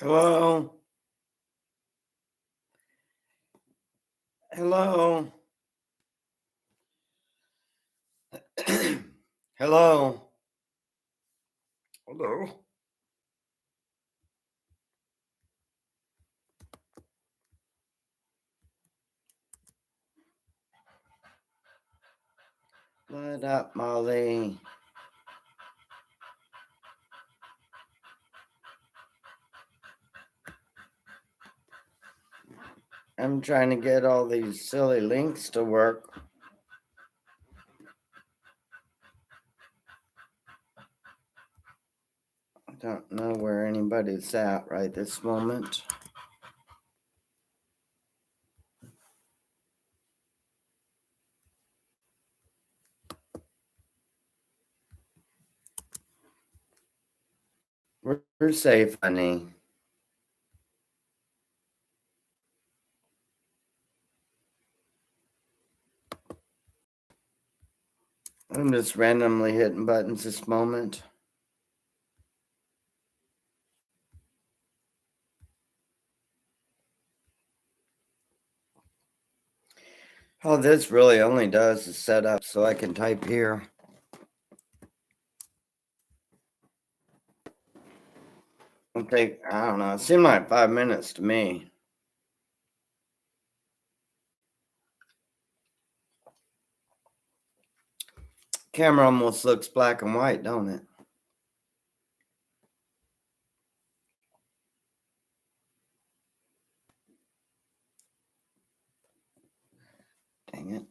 Hello? Hello? Hello? Hello? What up, Molly? I'm trying to get all these silly links to work. I don't know where anybody's at right this moment. We're safe, honey. I'm just randomly hitting buttons this moment. All this really only does is set up so I can type here. It'll take, I don't know, it seemed like 5 minutes to me. Camera almost looks black and white, don't it? Dang it.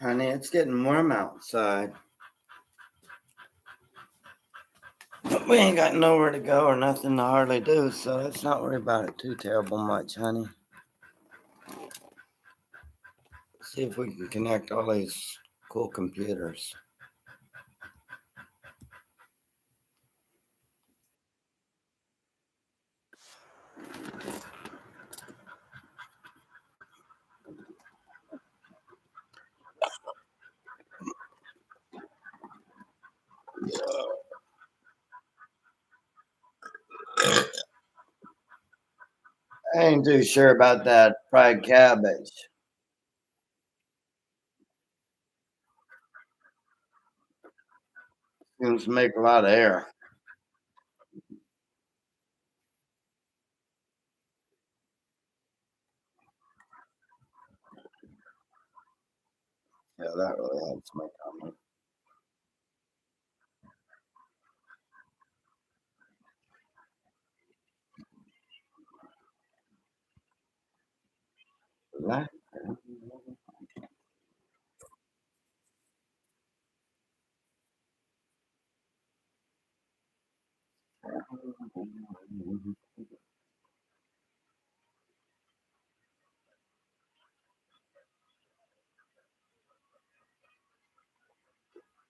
Honey, it's getting warm outside. But we ain't got nowhere to go or nothing to hardly do, so let's not worry about it too terrible much, honey. See if we can connect all these cool computers. I ain't too sure about that fried cabbage. Seems to make a lot of air. Yeah, that really helps my comment. That-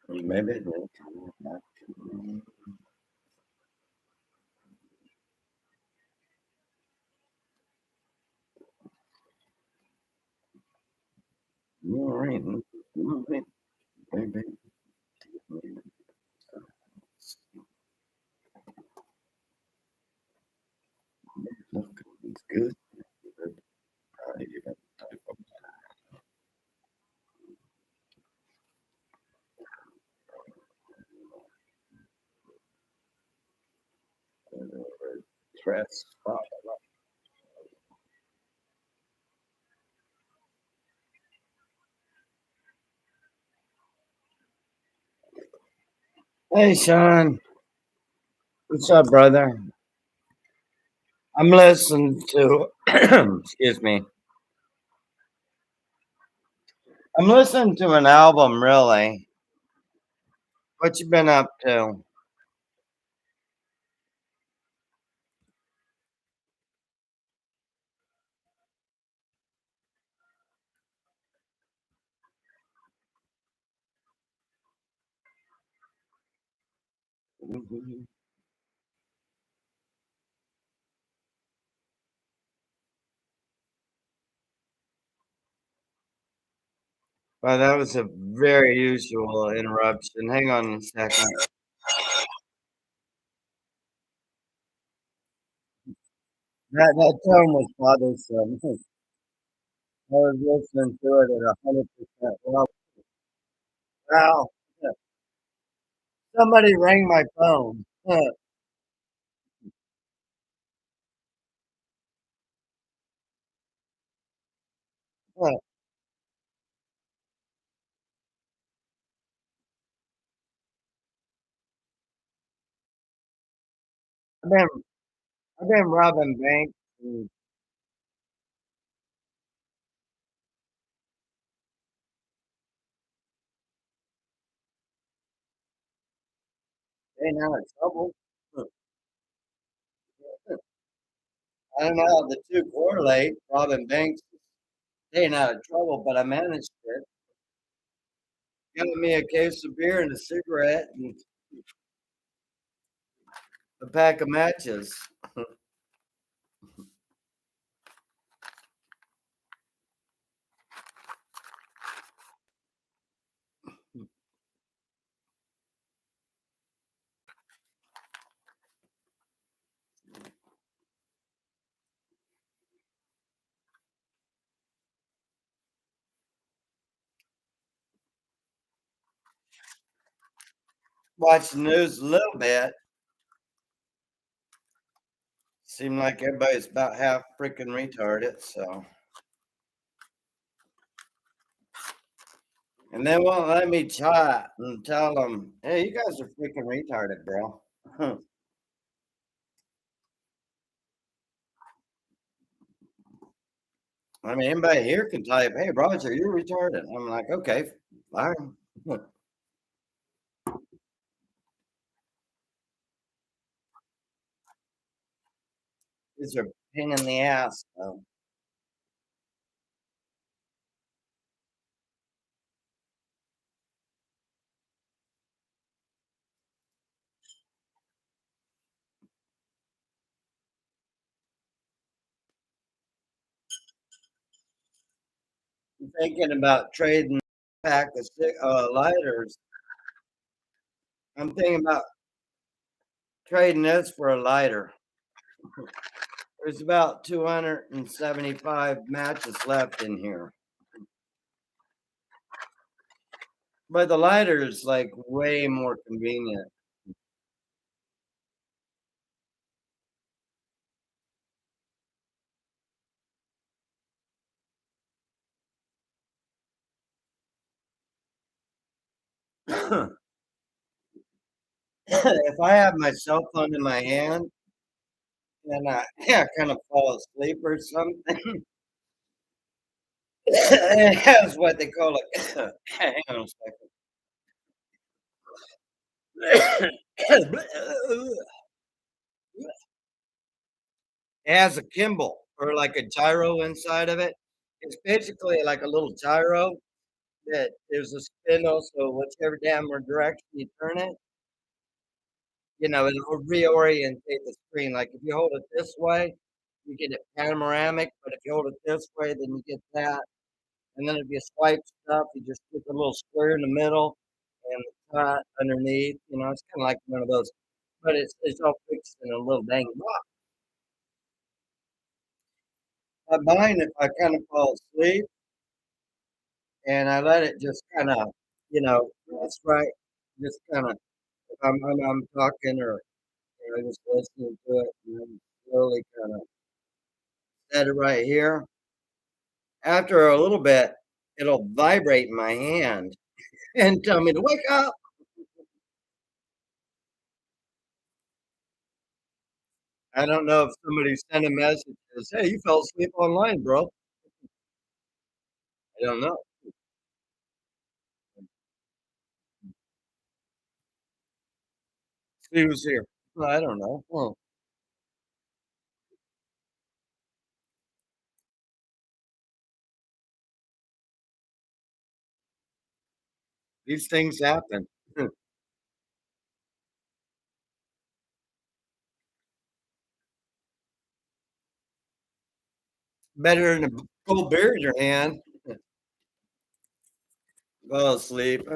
Maybe it will. You're right. You're right, baby. Look, it's good. You got stress. Hey, Sean. What's up, brother? I'm listening to, excuse me. I'm listening to an album, really. What you been up to? Well, that was a very usual interruption. Hang on a second. That tone was bothersome. I was listening to it at 100%. Well, wow. Somebody rang my phone. I've been, I've been robbing banks and staying out of trouble. I don't know how the two correlate, robbing banks, staying out of trouble, but I managed it. Got me a case of beer and a cigarette and a pack of matches. Watch the news a little bit. Seemed like everybody's about half freaking retarded, so. And they won't let me chat and tell them, hey, you guys are freaking retarded, bro. I mean, anybody here can type, hey, Roger, you're retarded. I'm like, okay, fine. These are a pain in the ass. So. I'm thinking about trading a pack of lighters. I'm thinking about trading this for a lighter. There's about 275 matches left in here. But the lighter is like way more convenient. If I have my cell phone in my hand and I yeah, kind of fall asleep or something, it has what they call a hang on a second. It has a gimbal or like a gyro inside of it. It's basically like a little gyro that there's a spindle, so whichever downward direction you turn it, it'll reorientate the screen. Like if you hold it this way, you get it panoramic, but if you hold it this way, then you get that. And then if you swipe stuff, you just get the little square in the middle and the dot underneath. It's kind of like one of those, but it's all fixed in a little dang box. But mine, if I kind of fall asleep and I let it just kind of, that's right, just kind of, if I'm talking or just listening to it and then slowly kind of set it right here. After a little bit, it'll vibrate in my hand and tell me to wake up. I don't know if somebody sent a message that says, "Hey, you fell asleep online, bro." I don't know. See who's here. Well, I don't know. Well, these things happen. Better than a cold beer in your hand. Fall asleep.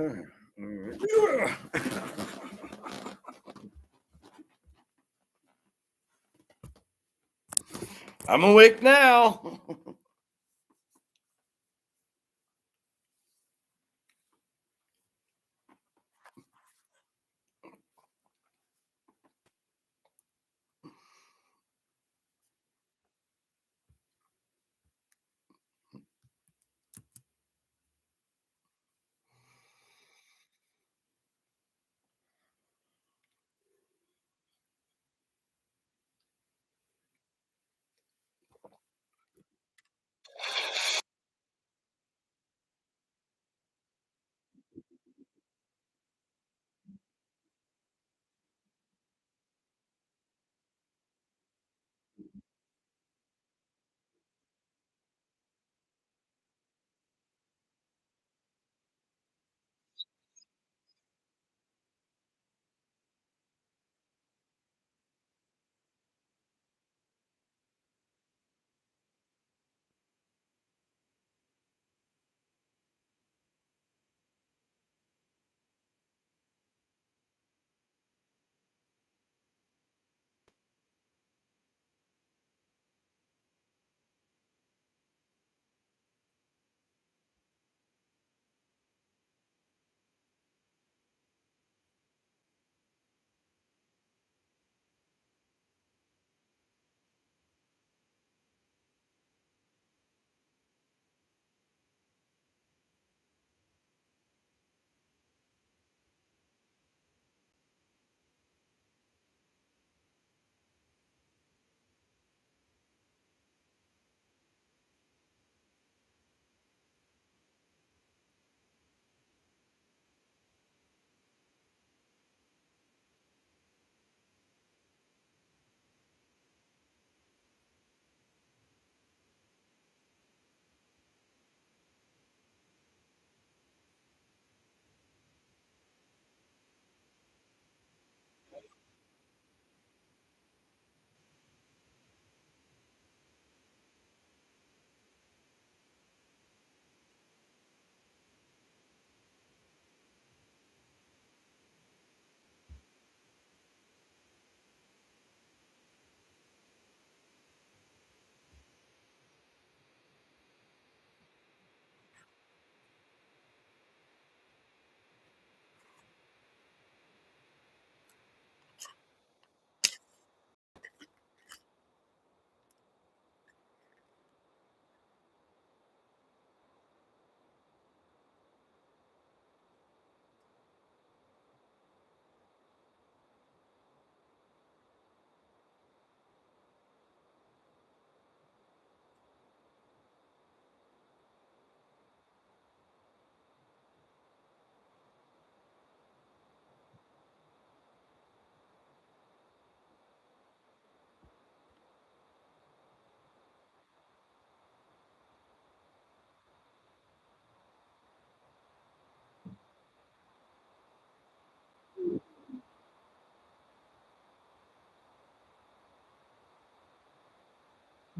I'm awake now.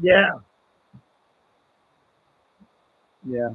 Yeah, yeah.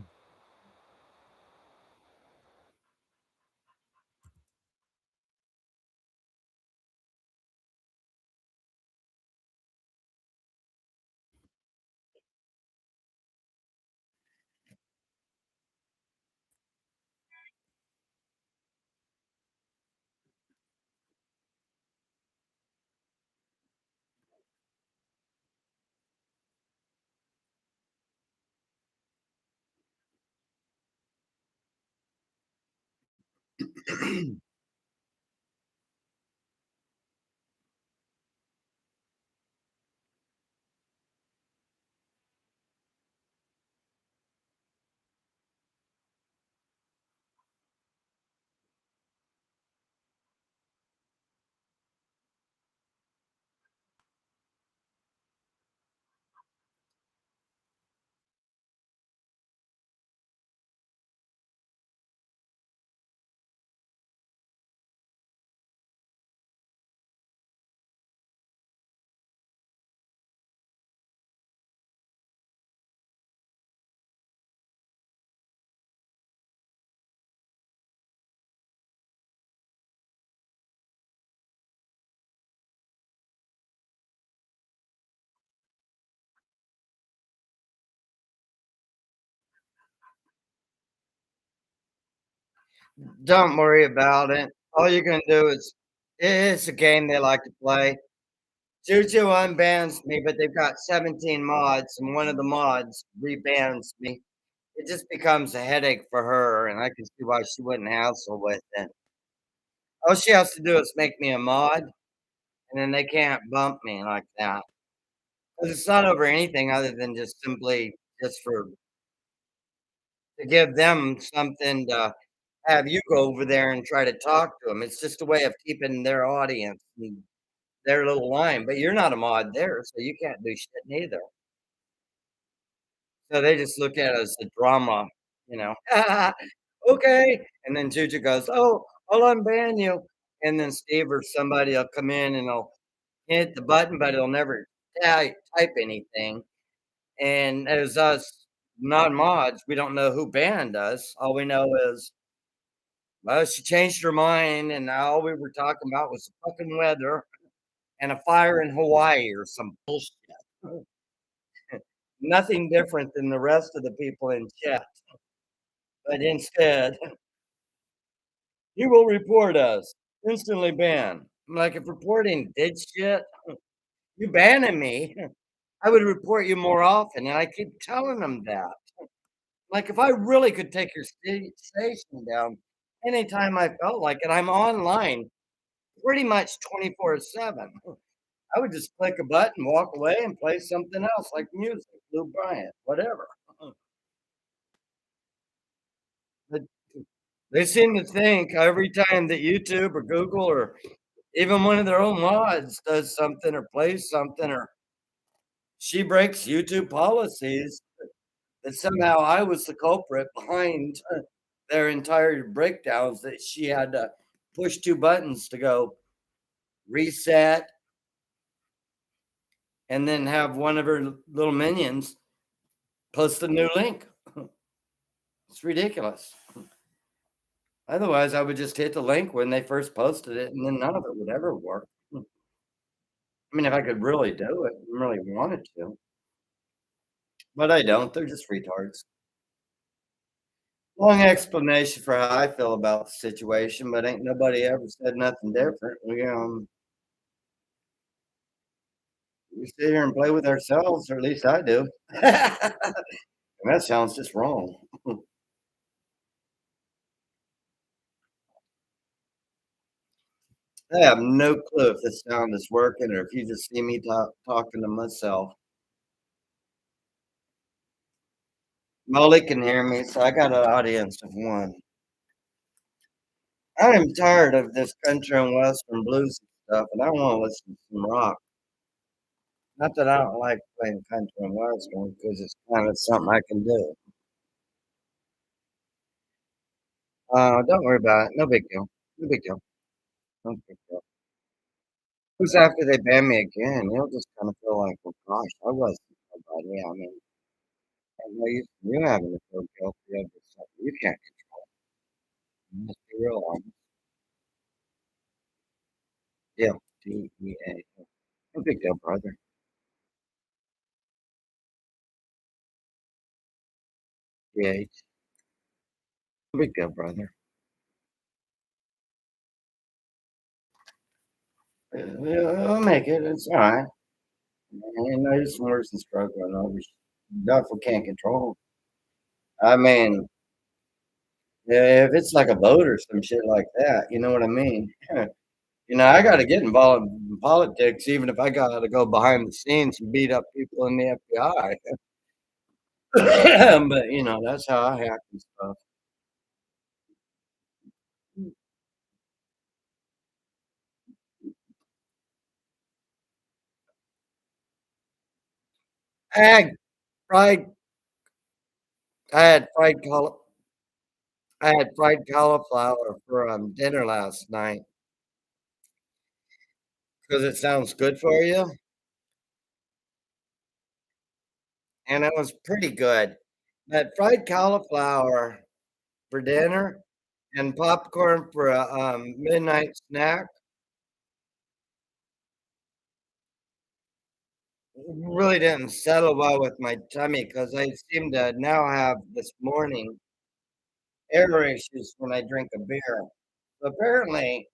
Don't worry about it. All you're gonna do is it's a game they like to play. Juju unbans me, but they've got 17 mods, and one of the mods rebans me. It just becomes a headache for her, and I can see why she wouldn't hassle with it. All she has to do is make me a mod, and then they can't bump me like that. 'Cause it's not over anything other than just simply just for to give them something to have you go over there and try to talk to them. It's just a way of keeping their audience in their little line, but you're not a mod there, so you can't do shit neither. So they just look at it as a drama, you know? "Okay," and then Juju goes, "Oh, I'll unban you," and then Steve or somebody will come in and they'll hit the button, but he'll never type anything, and as us non-mods, we don't know who banned us. All we know is, well, she changed her mind, and all we were talking about was the fucking weather and a fire in Hawaii or some bullshit. Nothing different than the rest of the people in chat, but instead, "He will report us. Instantly ban." I'm like, "If reporting did shit, you banning me, I would report you more often," and I keep telling them that. Like, if I really could take your station down anytime I felt like it, I'm online pretty much 24/7. I would just click a button, walk away, and play something else like music, Lou Bryant, whatever. But they seem to think every time that YouTube or Google or even one of their own mods does something or plays something or she breaks YouTube policies, that somehow I was the culprit behind their entire breakdowns, that she had to push 2 buttons to go reset and then have one of her little minions post a new link. It's ridiculous. Otherwise, I would just hit the link when they first posted it, and then none of it would ever work. I mean, if I could really do it and really wanted to, but I don't. They're just retards. Long explanation for how I feel about the situation, but ain't nobody ever said nothing different. We sit here and play with ourselves, or at least I do. And that sounds just wrong. I have no clue if this sound is working or if you just see me talking to myself. Molly can hear me, so I got an audience of one. I am tired of this country and western blues stuff, and I want to listen to some rock. Not that I don't like playing country and western because it's kind of something I can do. Don't worry about it. No big deal. No big deal. No big deal. Who's after they ban me again? You'll just kind of feel like, well, gosh, I was. Yeah, I mean, I know you're having to feel guilty over something you can't control. You must be real honest. Yeah, DEA. No big deal, brother. DH. No big deal, brother. I'll make it. It's all right. I know you're some worse than struggling over stuff we can't control. I mean, if it's like a vote or some shit like that, you know what I mean? I got to get involved in politics, even if I got to go behind the scenes and beat up people in the FBI. But that's how I hack and stuff. I had fried. I had I had fried cauliflower for dinner last night because it sounds good for you, and it was pretty good. That fried cauliflower for dinner and popcorn for a midnight snack really didn't settle well with my tummy because I seem to now have this morning air issues when I drink a beer. Apparently,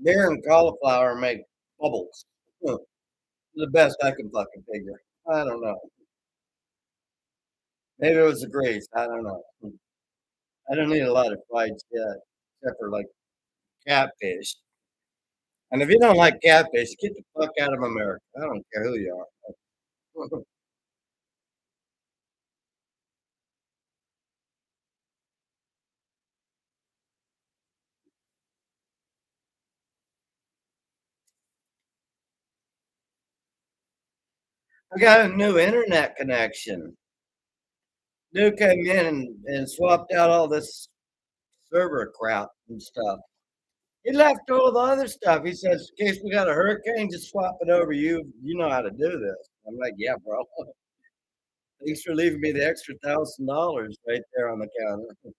beer and cauliflower make bubbles. Huh, the best I can fucking figure. I don't know. Maybe it was the grease. I don't know. I don't eat a lot of fried shit except for like catfish. And if you don't like catfish, get the fuck out of America. I don't care who you are. I got a new internet connection. Dude came in and swapped out all this server crap and stuff. He left all the other stuff. He says, in case we got a hurricane, just swap it over. You know how to do this. I'm like, yeah, bro. Thanks for leaving me the extra $1,000 right there on the counter.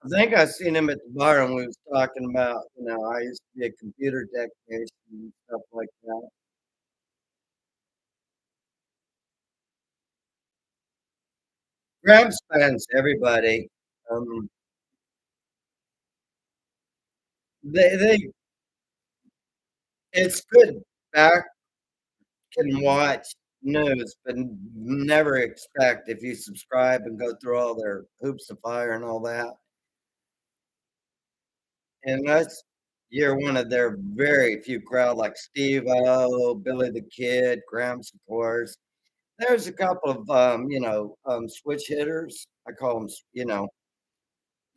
I think I seen him at the bar and we was talking about, I used to be a computer technician and stuff like that. Grab spans everybody. Um, they it's good back can watch news, but never expect if you subscribe and go through all their hoops of fire and all that. And that's you're one of their very few crowd like Steve-O, Billy the Kid, Gramps, of course. There's a couple of, switch hitters, I call them,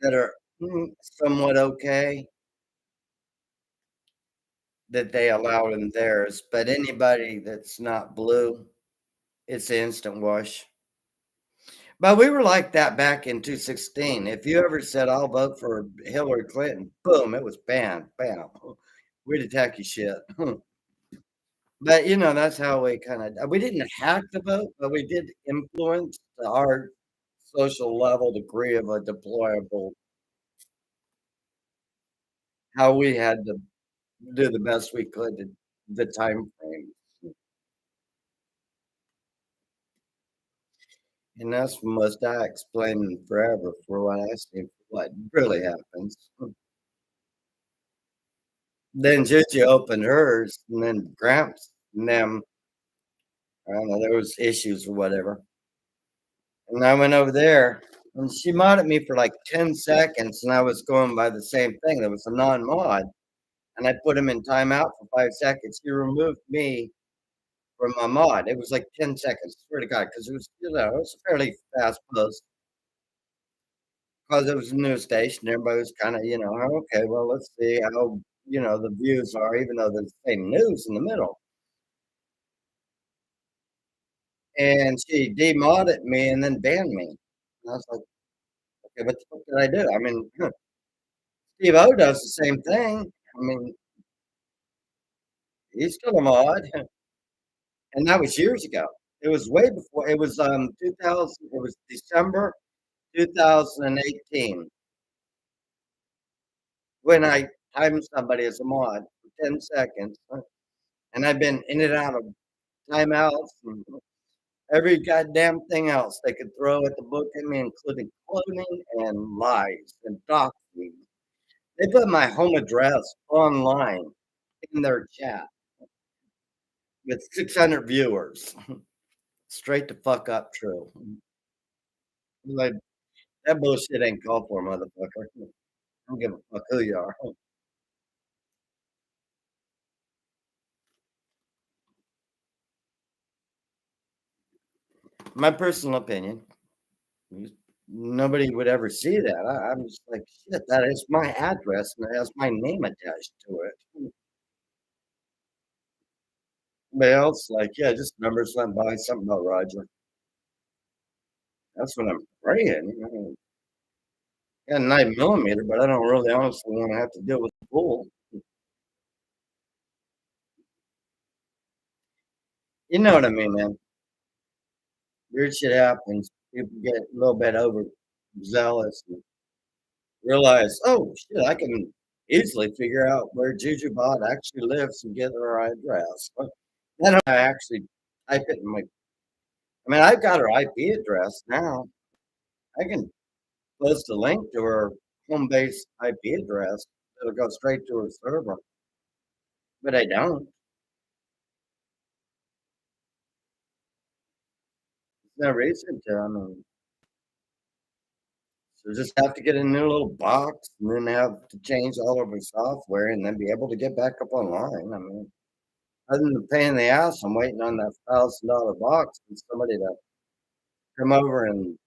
that are, somewhat okay that they allow in theirs, but anybody that's not blue, it's an instant wash. But we were like that back in 2016. If you ever said, "I'll vote for Hillary Clinton," boom, it was bam, bam. We'd attack your shit. But, that's how we didn't have to vote, but we did influence to our social level degree of a deployable how we had to do the best we could in the time frame. And that's must I explain forever for what I see what really happens. Then Gigi opened hers, and then Gramps and them, I don't know, there was issues or whatever. And I went over there, and she modded me for like 10 seconds, and I was going by the same thing. There was a non-mod, and I put him in timeout for 5 seconds. She removed me from my mod. It was like 10 seconds, swear to God, because it was a fairly fast post. Because it was a news station, everybody was kinda, "Oh, okay, well, let's see how, the views are," even though there's the same news in the middle. And she demodded me and then banned me. And I was like, "Okay, what the fuck did I do?" I mean, Steve O does the same thing. I mean, he's still a mod, and that was years ago. It was way before. It was 2000. It was December 2018 when I timed somebody as a mod for 10 seconds, and I've been in and out of timeouts and every goddamn thing else they could throw at the book at me, including cloning and lies and doxing. They put my home address online in their chat with 600 viewers. Straight to fuck up true. Like, that bullshit ain't called for, motherfucker. I don't give a fuck who you are. My personal opinion, nobody would ever see that. I'm just like, shit, that is my address and it has my name attached to it. Everybody else, like, yeah, just numbers went by, something about Roger. That's what I'm praying. You know. Got a 9 millimeter, but I don't really honestly want to have to deal with the bull. You know what I mean, man? Weird shit happens. People get a little bit overzealous and realize, oh shit, I can easily figure out where Jujubot actually lives and get her address. But then I actually type it in my. I mean, I've got her IP address now. I can post a link to her home base IP address. It'll go straight to her server, but I don't. There's no reason to. I mean, so just have to get a new little box and then have to change all of our software and then be able to get back up online. I mean, other than the pain in the ass, I'm waiting on that $1,000 box and somebody to come over and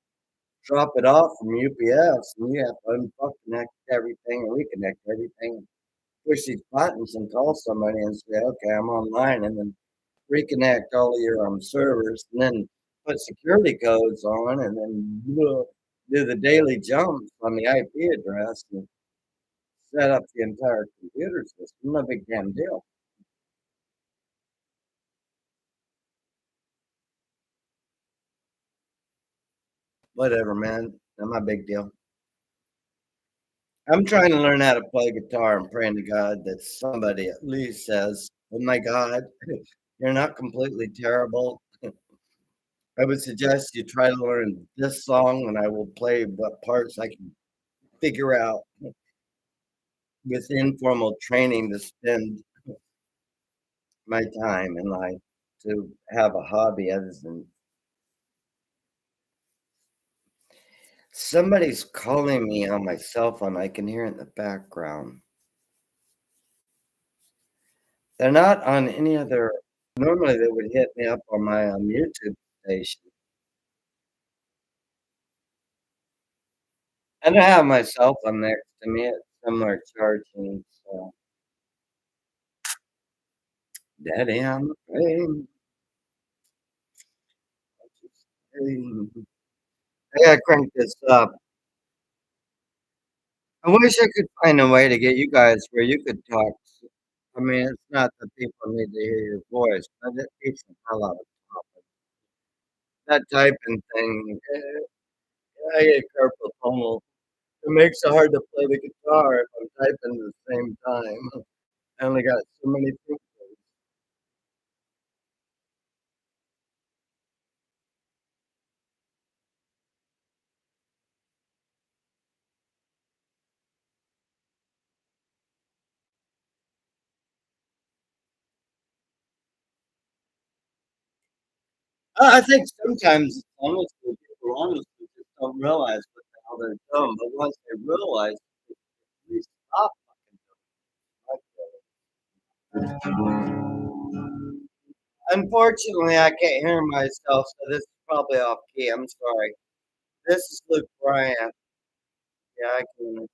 drop it off from UPS, and you have to unconnect everything and reconnect everything, push these buttons and call somebody and say, okay, I'm online, and then reconnect all of your servers, and then put security codes on, and then do the daily jumps on the IP address and set up the entire computer system. No big damn deal. Whatever, man. Not my big deal. I'm trying to learn how to play guitar and praying to God that somebody at least says, "Oh my God, you're not completely terrible. I would suggest you try to learn this song, and I will play what parts I can figure out with informal training to spend my time in life to have a hobby other than somebody's calling me on my cell phone. I can hear it in the background. They're not on any other. Normally, they would hit me up on my YouTube station. And I have my cell phone next to me. It's somewhere charging. So, Daddy, I'm afraid. I gotta crank this up. I wish I could find a way to get you guys where you could talk. I mean, it's not that people need to hear your voice, but it keeps the hell out of talking. That typing thing, I get carpal tunnel. It makes it hard to play the guitar if I'm typing at the same time. I only got so many fingers. I think sometimes, honestly, people honestly just don't realize what the hell they're doing, but once they realize, they stop fucking doing it. Unfortunately, I can't hear myself, so this is probably off key. I'm sorry. This is Luke Bryant. Yeah, I can.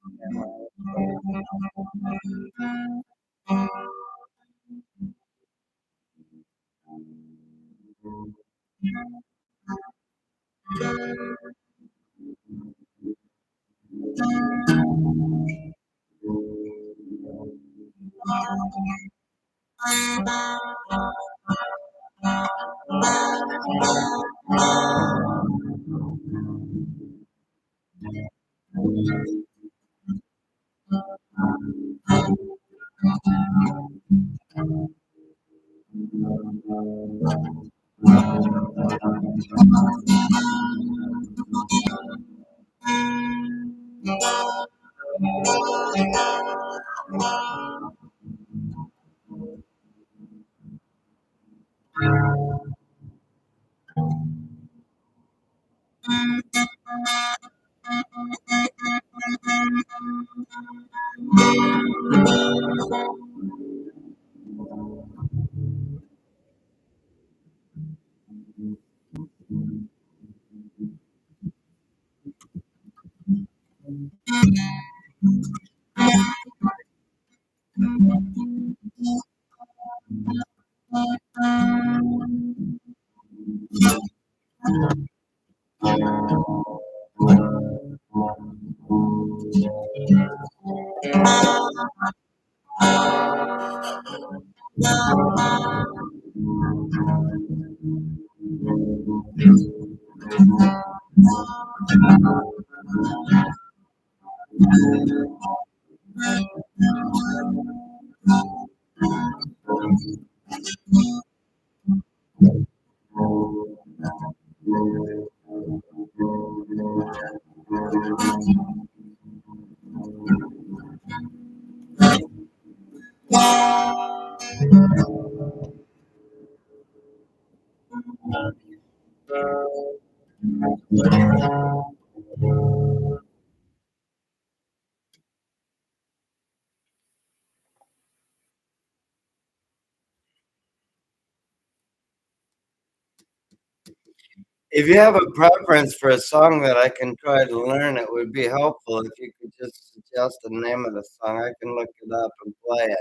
If you have a preference for a song that I can try to learn, it would be helpful if you could just suggest the name of the song. I can look it up and play it.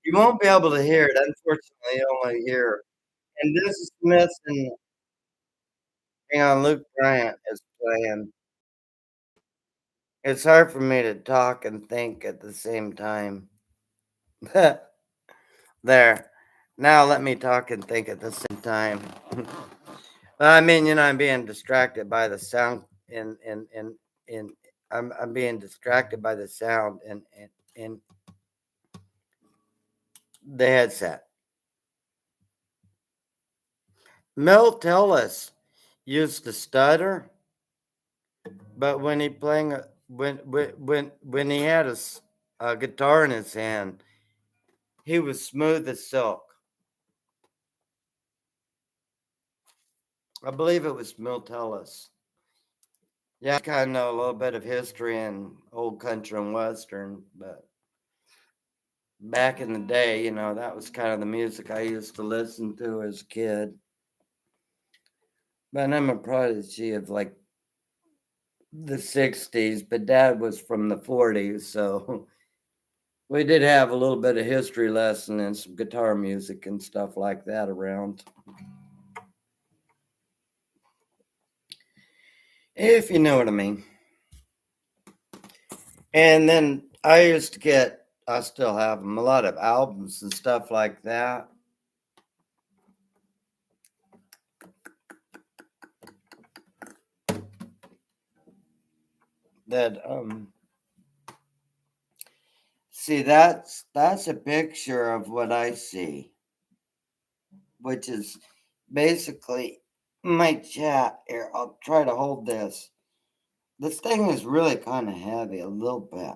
You won't be able to hear it, unfortunately, you only hear and this is Smith and hang on, Luke Bryant is playing. It's hard for me to talk and think at the same time. There. Now let me talk and think at the same time. I mean, I'm being distracted by the sound in I'm being distracted by the sound in the headset. Mel Tillis used to stutter, but when he playing a, when he had a guitar in his hand, he was smooth as silk. I believe it was Milt Tellis. Yeah, I kind of know a little bit of history and old country and western, but back in the day, that was kind of the music I used to listen to as a kid. But I'm a prodigy of like the 60s, but dad was from the 40s, so we did have a little bit of history lesson and some guitar music and stuff like that around. If you know what I mean. And then I still have them, a lot of albums and stuff like that. That see that's a picture of what I see, which is basically my chat here. I'll try to hold this. This thing is really kind of heavy, a little bit,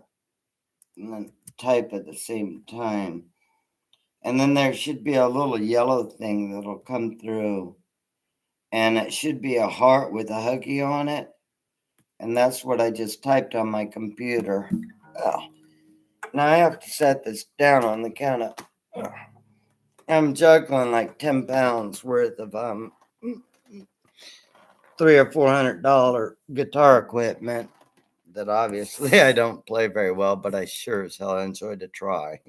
and then type at the same time. And then there should be a little yellow thing that'll come through, and it should be a heart with a huggy on it. And that's what I just typed on my computer. Oh, now I have to set this down on the counter. I'm juggling like 10 pounds worth of $300 or $400 guitar equipment that obviously I don't play very well, but I sure as hell enjoy to try.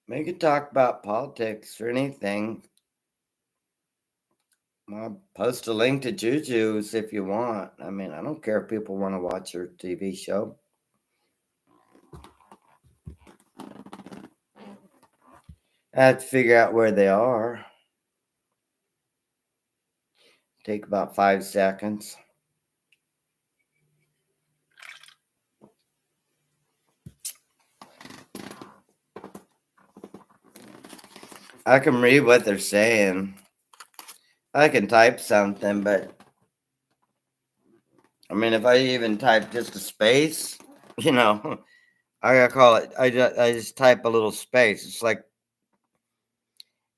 We could talk about politics or anything. I'll post a link to Juju's if you want. I mean, I don't care if people want to watch your TV show. I have to figure out where they are. Take about 5 seconds. I can read what they're saying. I can type something, but I mean, if I even type just a space, you know, I gotta call it. I just type a little space. It's like,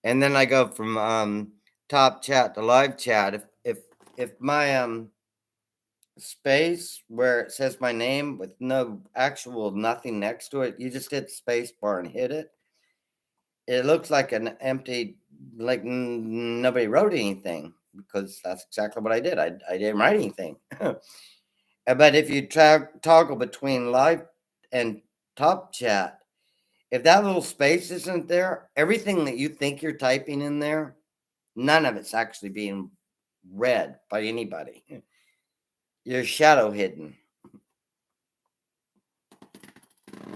and then I go from top chat to live chat. If my space where it says my name with no actual nothing next to it, you just hit space bar and hit it. It looks like an empty, like nobody wrote anything because that's exactly what I did. I didn't write anything. But if you toggle between live and top chat, if that little space isn't there, everything that you think you're typing in there, none of it's actually being read by anybody. You're shadow hidden.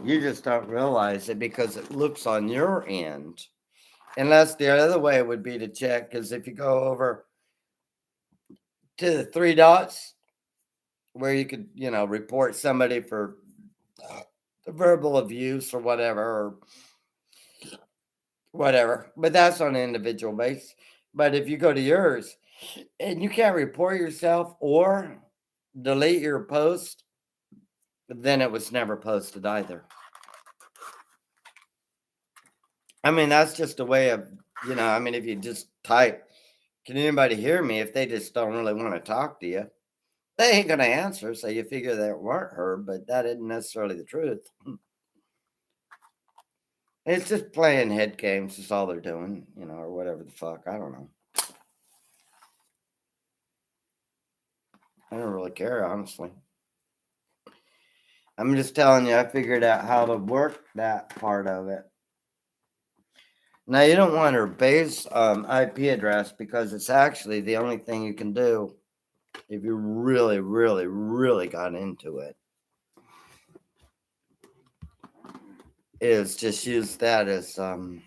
You just don't realize it because it looks on your end. Unless the other way would be to check, because if you go over to the three dots where you could, report somebody for verbal abuse or whatever, but that's on an individual base. But if you go to yours and you can't report yourself or delete your post, then it was never posted either. I mean, that's just a way of, I mean, if you just type, can anybody hear me? If they just don't really want to talk to you, they ain't going to answer. So you figure they weren't heard, but that isn't necessarily the truth. It's just playing head games, is all they're doing, or whatever the fuck. I don't know. I don't really care, honestly. I'm just telling you, I figured out how to work that part of it. Now, you don't want her base IP address because it's actually the only thing you can do if you really, really, really got into it. Is just use that as to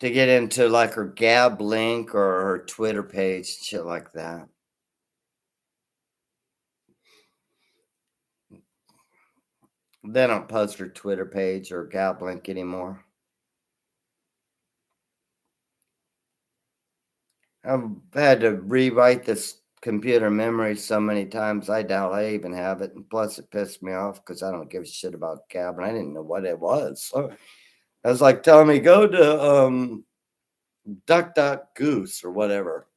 get into like her Gab link or her Twitter page, shit like that. They don't post her Twitter page or Gab link anymore. I've had to rewrite this computer memory so many times, I doubt I even have it. And plus, it pissed me off because I don't give a shit about Gab, and I didn't know what it was. So I was like telling me, go to Duck Duck Goose or whatever.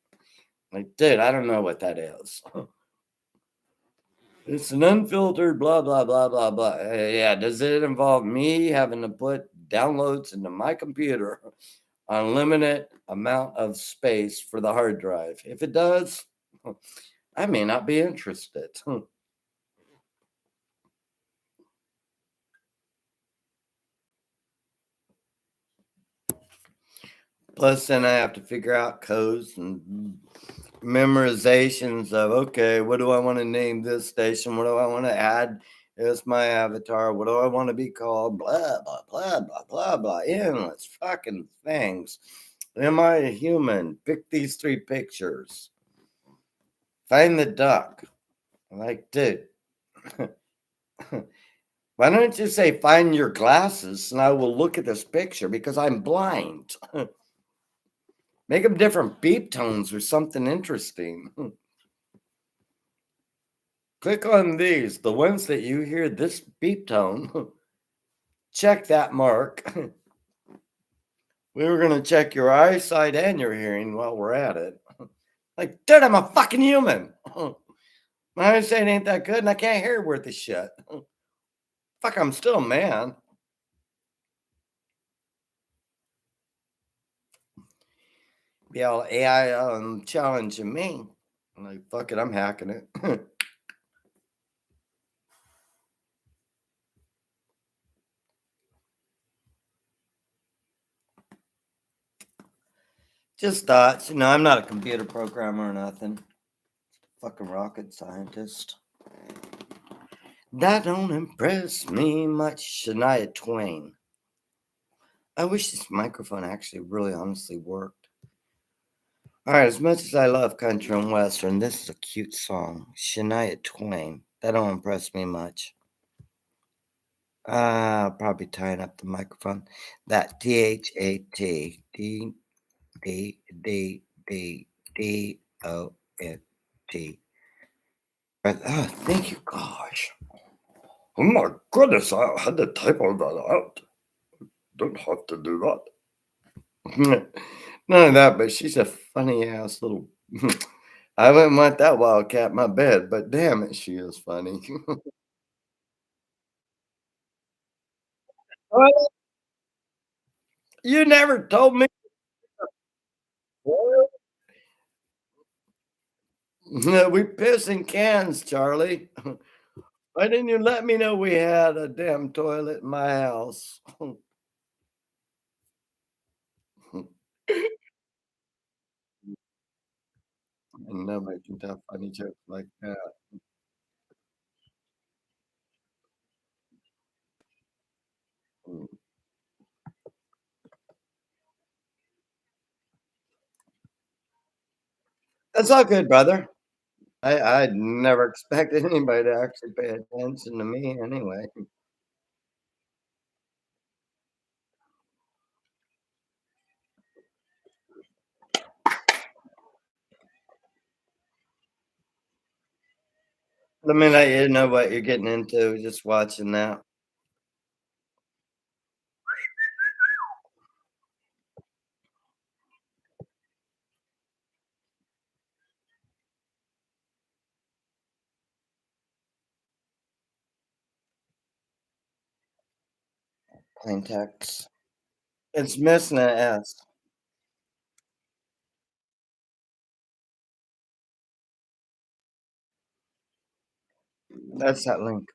Like, dude, I don't know what that is. It's an unfiltered blah, blah, blah, blah, blah. Yeah, does it involve me having to put downloads into my computer? Unlimited amount of space for the hard drive. If it does, I may not be interested. Plus, then I have to figure out codes and memorizations of, okay, what do I want to name this station? What do I want to add as my avatar? What do I want to be called? Blah, blah, blah, blah, blah, blah. Endless fucking things. Am I a human? Pick these 3 pictures. Find the duck. I'm like, dude, why don't you say find your glasses and I will look at this picture because I'm blind? Make them different beep tones or something interesting. Click on these, the ones that you hear this beep tone. Check that mark. We were going to check your eyesight and your hearing while we're at it. Like, dude, I'm a fucking human. My eyesight ain't that good and I can't hear worth a shit. Fuck, I'm still a man. Be all AI challenging me. I'm like, fuck it, I'm hacking it. Just thoughts. I'm not a computer programmer or nothing. Fucking rocket scientist. That don't impress me much. Shania Twain. I wish this microphone actually really honestly worked. All right, as much as I love country and western, this is a cute song. Shania Twain. That don't impress me much. Probably tying up the microphone. That THAT DDDDDONT. Right. Oh, thank you, gosh. Oh my goodness, I had to type all that out. Don't have to do that. None of that, but she's a funny ass little. I wouldn't want that wildcat in my bed, but damn it, she is funny. Well, you never told me. We piss in cans, Charlie. Why didn't you let me know we had a damn toilet in my house? And nobody can tell funny jokes like that. Mm. That's all good, brother. I never expected anybody to actually pay attention to me anyway. Let me let you know what you're getting into just watching that. Plain text. It's missing an S. That's that link.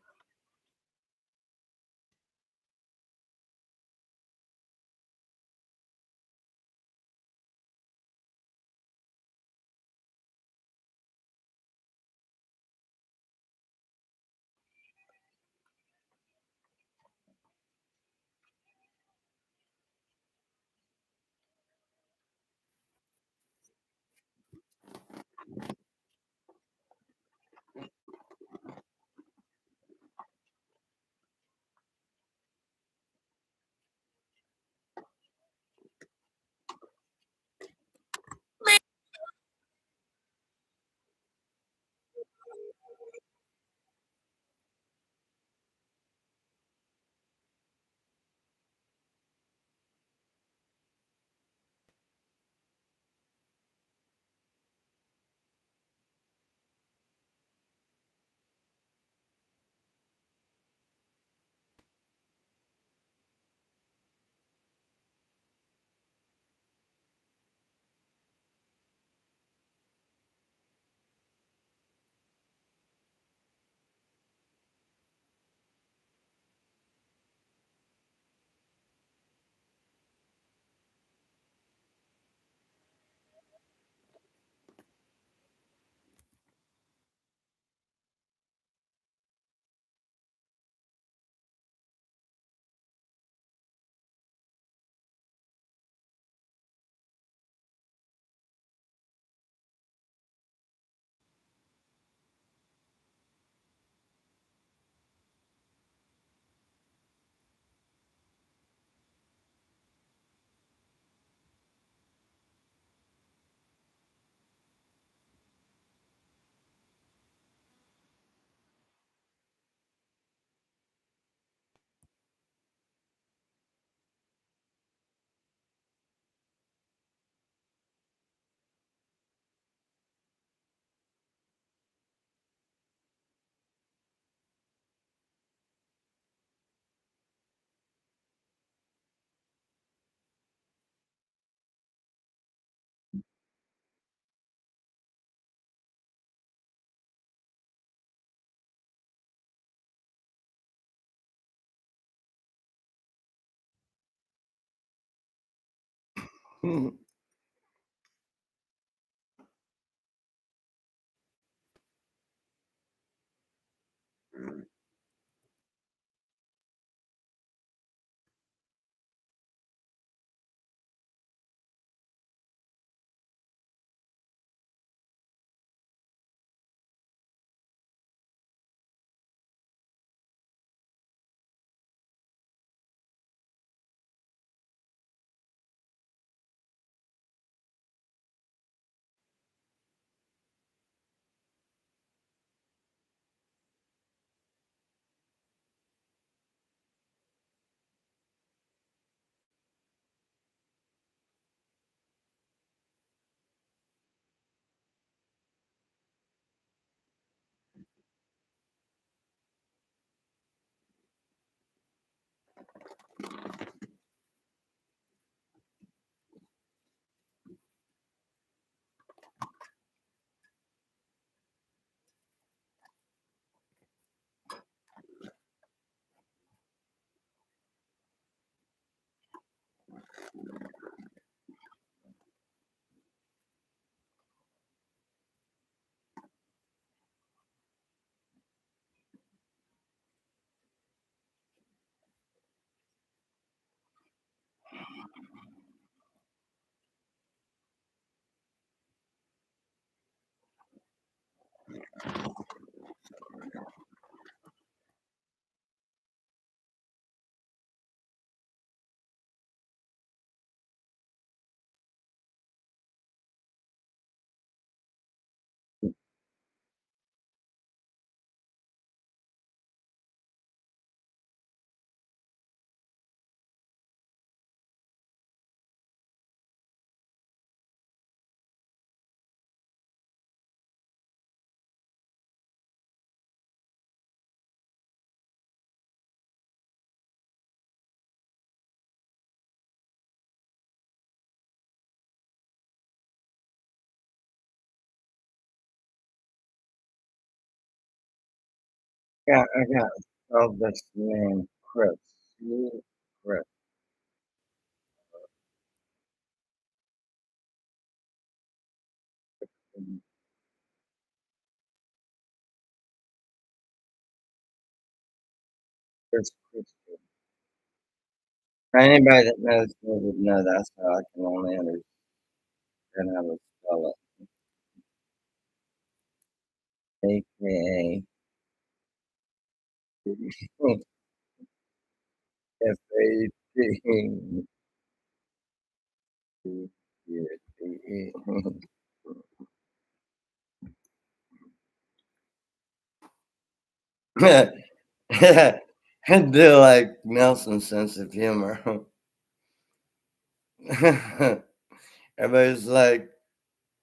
Yeah, I got spelled this name Chris. Chris. Chris. Anybody that knows me would know that's how I can only understand how to spell it. AKA FAT. Do like Nelson's sense of humor. Everybody's like,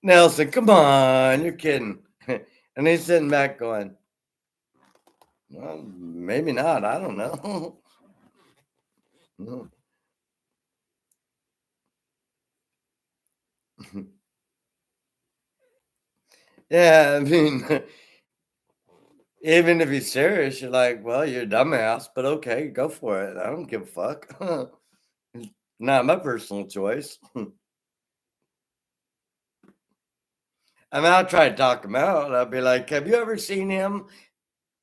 Nelson, come on, you're kidding. And he's sitting back going, well, maybe not. I don't know. Yeah, I mean, even if he's serious, you're like, well, you're a dumbass, but okay, go for it. I don't give a fuck. It's not my personal choice. I mean, I'll try to talk him out. I'll be like, have you ever seen him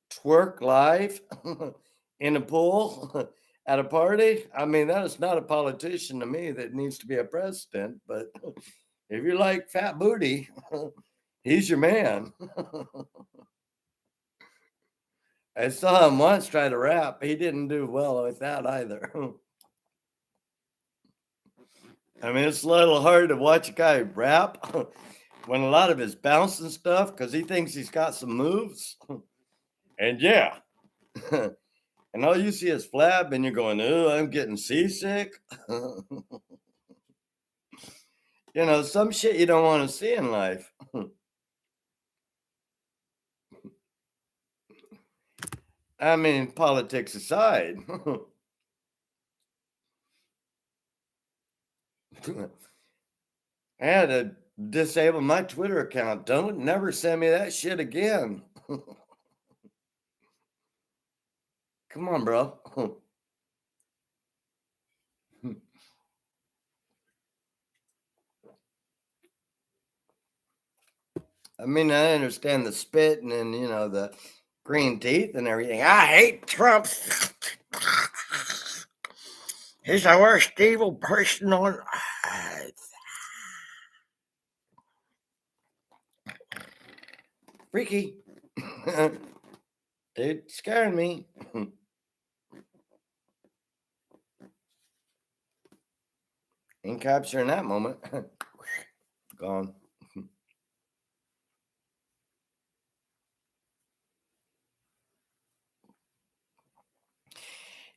twerk live in a pool at a party? I mean, that is not a politician to me that needs to be a president. But if you like fat booty, he's your man. I saw him once try to rap. He didn't do well with that either. I mean, it's a little hard to watch a guy rap when a lot of his bouncing stuff because he thinks he's got some moves. And yeah, and all you see is flab, and you're going, "Oh, I'm getting seasick." Some shit you don't want to see in life. I mean, politics aside, I had to disable my Twitter account. Don't never send me that shit again. Come on, bro. I mean, I understand the spitting and the green teeth and everything. I hate Trump. He's the worst evil person on earth. Freaky. Dude, scaring me. Ain't capturing that moment. Gone.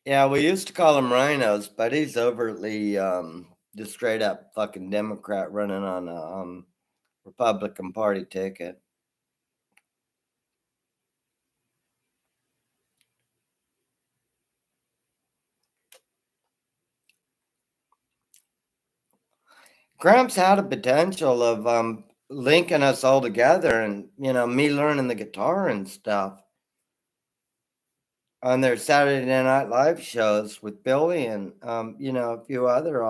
Yeah, we used to call him rhinos, but he's overtly just straight up fucking Democrat running on a Republican Party ticket. Gramps had a potential of linking us all together and me learning the guitar and stuff. on their Saturday Night Live shows with Billy and a few other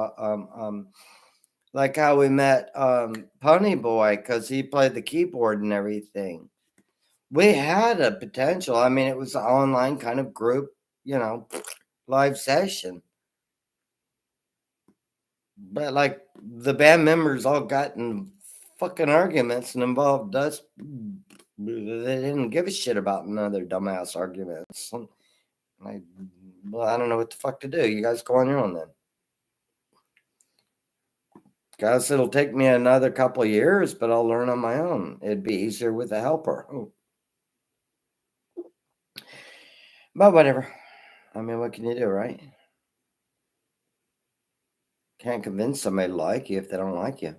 like how we met Pony Boy because he played the keyboard and everything. We had a potential. I mean, it was an online kind of group, live session. But like the band members all got in fucking arguments and involved us. They didn't give a shit about another dumbass arguments. I, well, I don't know what the fuck to do. You guys go on your own then. Guess it'll take me another couple of years, but I'll learn on my own. It'd be easier with a helper. But whatever. I mean, what can you do, right? Can't convince somebody to like you if they don't like you.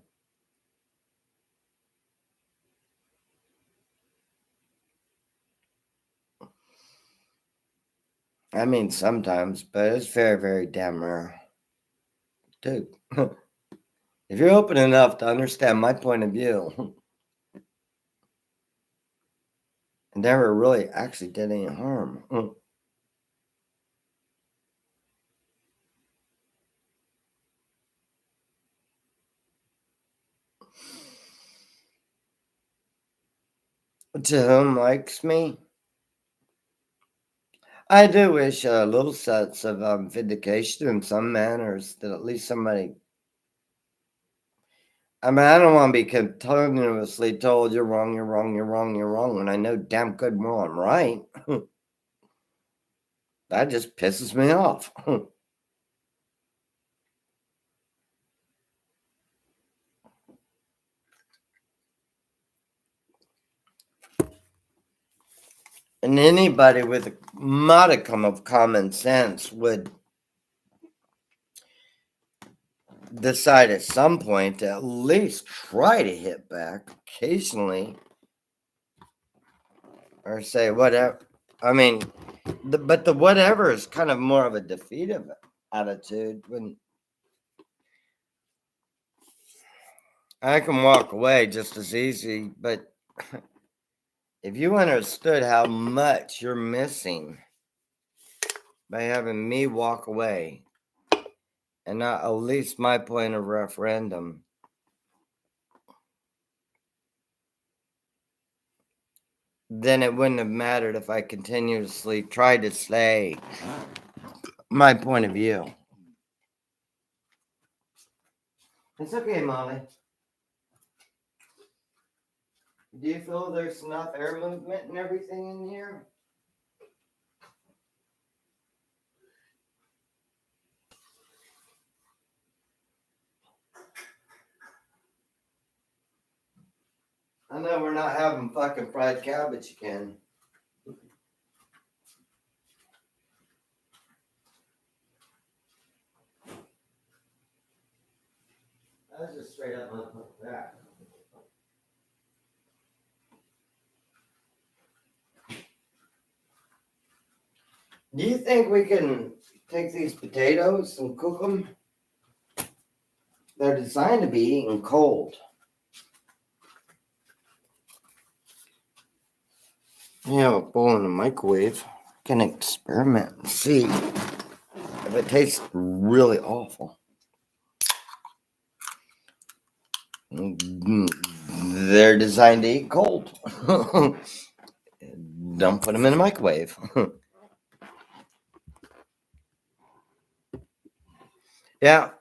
I mean, sometimes, but it's very, very damn rare. Dude, if you're open enough to understand my point of view, it never really actually did any harm. To whom likes me, I do wish a little sense of vindication in some manners that at least somebody. I mean, I don't want to be continuously told you're wrong, you're wrong, you're wrong, you're wrong, when I know damn good well I'm right. That just pisses me off. And anybody with a modicum of common sense would decide at some point to at least try to hit back occasionally or say whatever. I mean, but the whatever is kind of more of a defeative attitude when I can walk away just as easy. But if you understood how much you're missing by having me walk away and not at least my point of referendum, then it wouldn't have mattered if I continuously tried to say my point of view. It's okay, Molly. Do you feel there's enough air movement and everything in here? I know we're not having fucking fried cabbage again. That's just straight up like that. Do you think we can take these potatoes and cook them? They're designed to be eaten cold. You have a bowl in the microwave. Can experiment and see if it tastes really awful. They're designed to eat cold. Don't put them in the microwave. Yeah.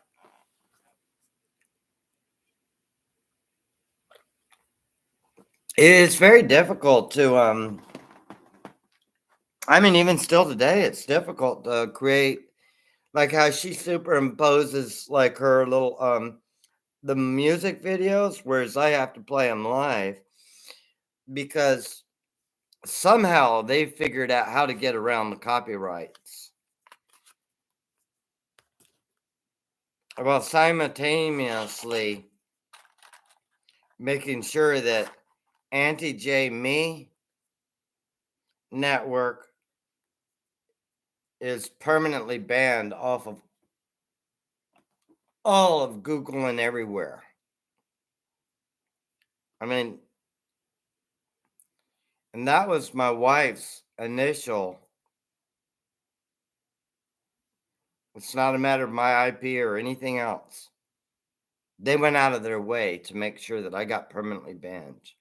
It's very difficult to I mean, even still today, it's difficult to create like how she superimposes like her little the music videos, whereas I have to play them live because somehow they figured out how to get around the copyrights. While simultaneously making sure that Auntie J Me network is permanently banned off of all of Google and everywhere. I mean, and that was my wife's initial It's not a matter of my IP or anything else. They went out of their way to make sure that I got permanently banned.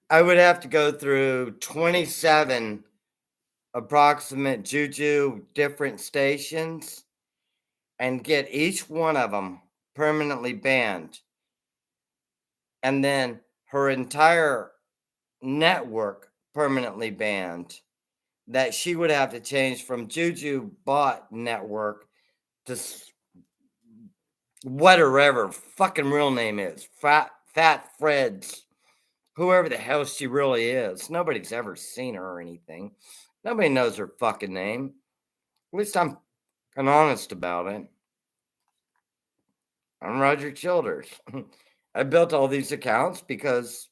I would have to go through 27 approximate Juju different stations and get each one of them permanently banned. And then her entire network permanently banned. That she would have to change from Juju Bot Network to whatever fucking real name is. Fat Fred's. Whoever the hell she really is. Nobody's ever seen her or anything. Nobody knows her fucking name. At least I'm honest about it. I'm Roger Childers. I built all these accounts because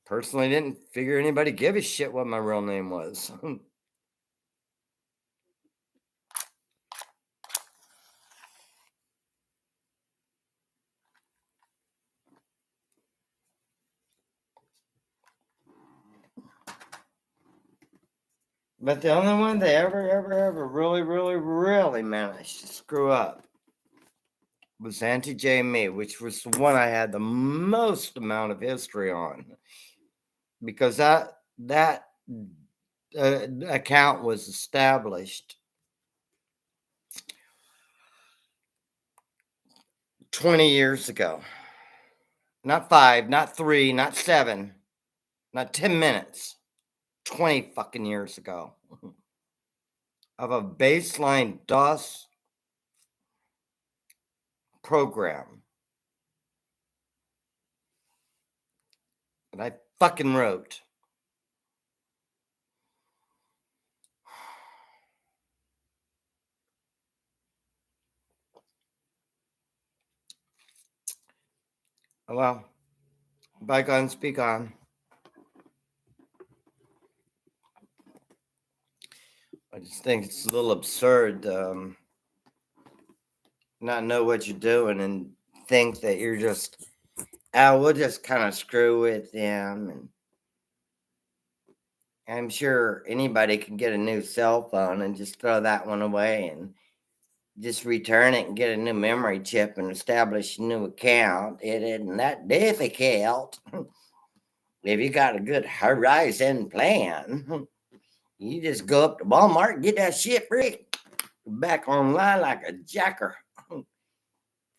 personally didn't figure anybody give a shit what my real name was. But the only one they ever really managed to screw up was Auntie Jamie, which was the one I had the most amount of history on, because that account was established 20 years ago. Not 5, not 3, not 7, not 10 minutes. 20 fucking years ago. Of a baseline DOS program that I fucking wrote. Well, bygone speak on. I just think it's a little absurd not know what you're doing and think that you're just, we'll just kind of screw with them. And I'm sure anybody can get a new cell phone and just throw that one away and just return it and get a new memory chip and establish a new account. It isn't that difficult. If you got a good Horizon plan, you just go up to Walmart and get that shit free. Back online like a jacker.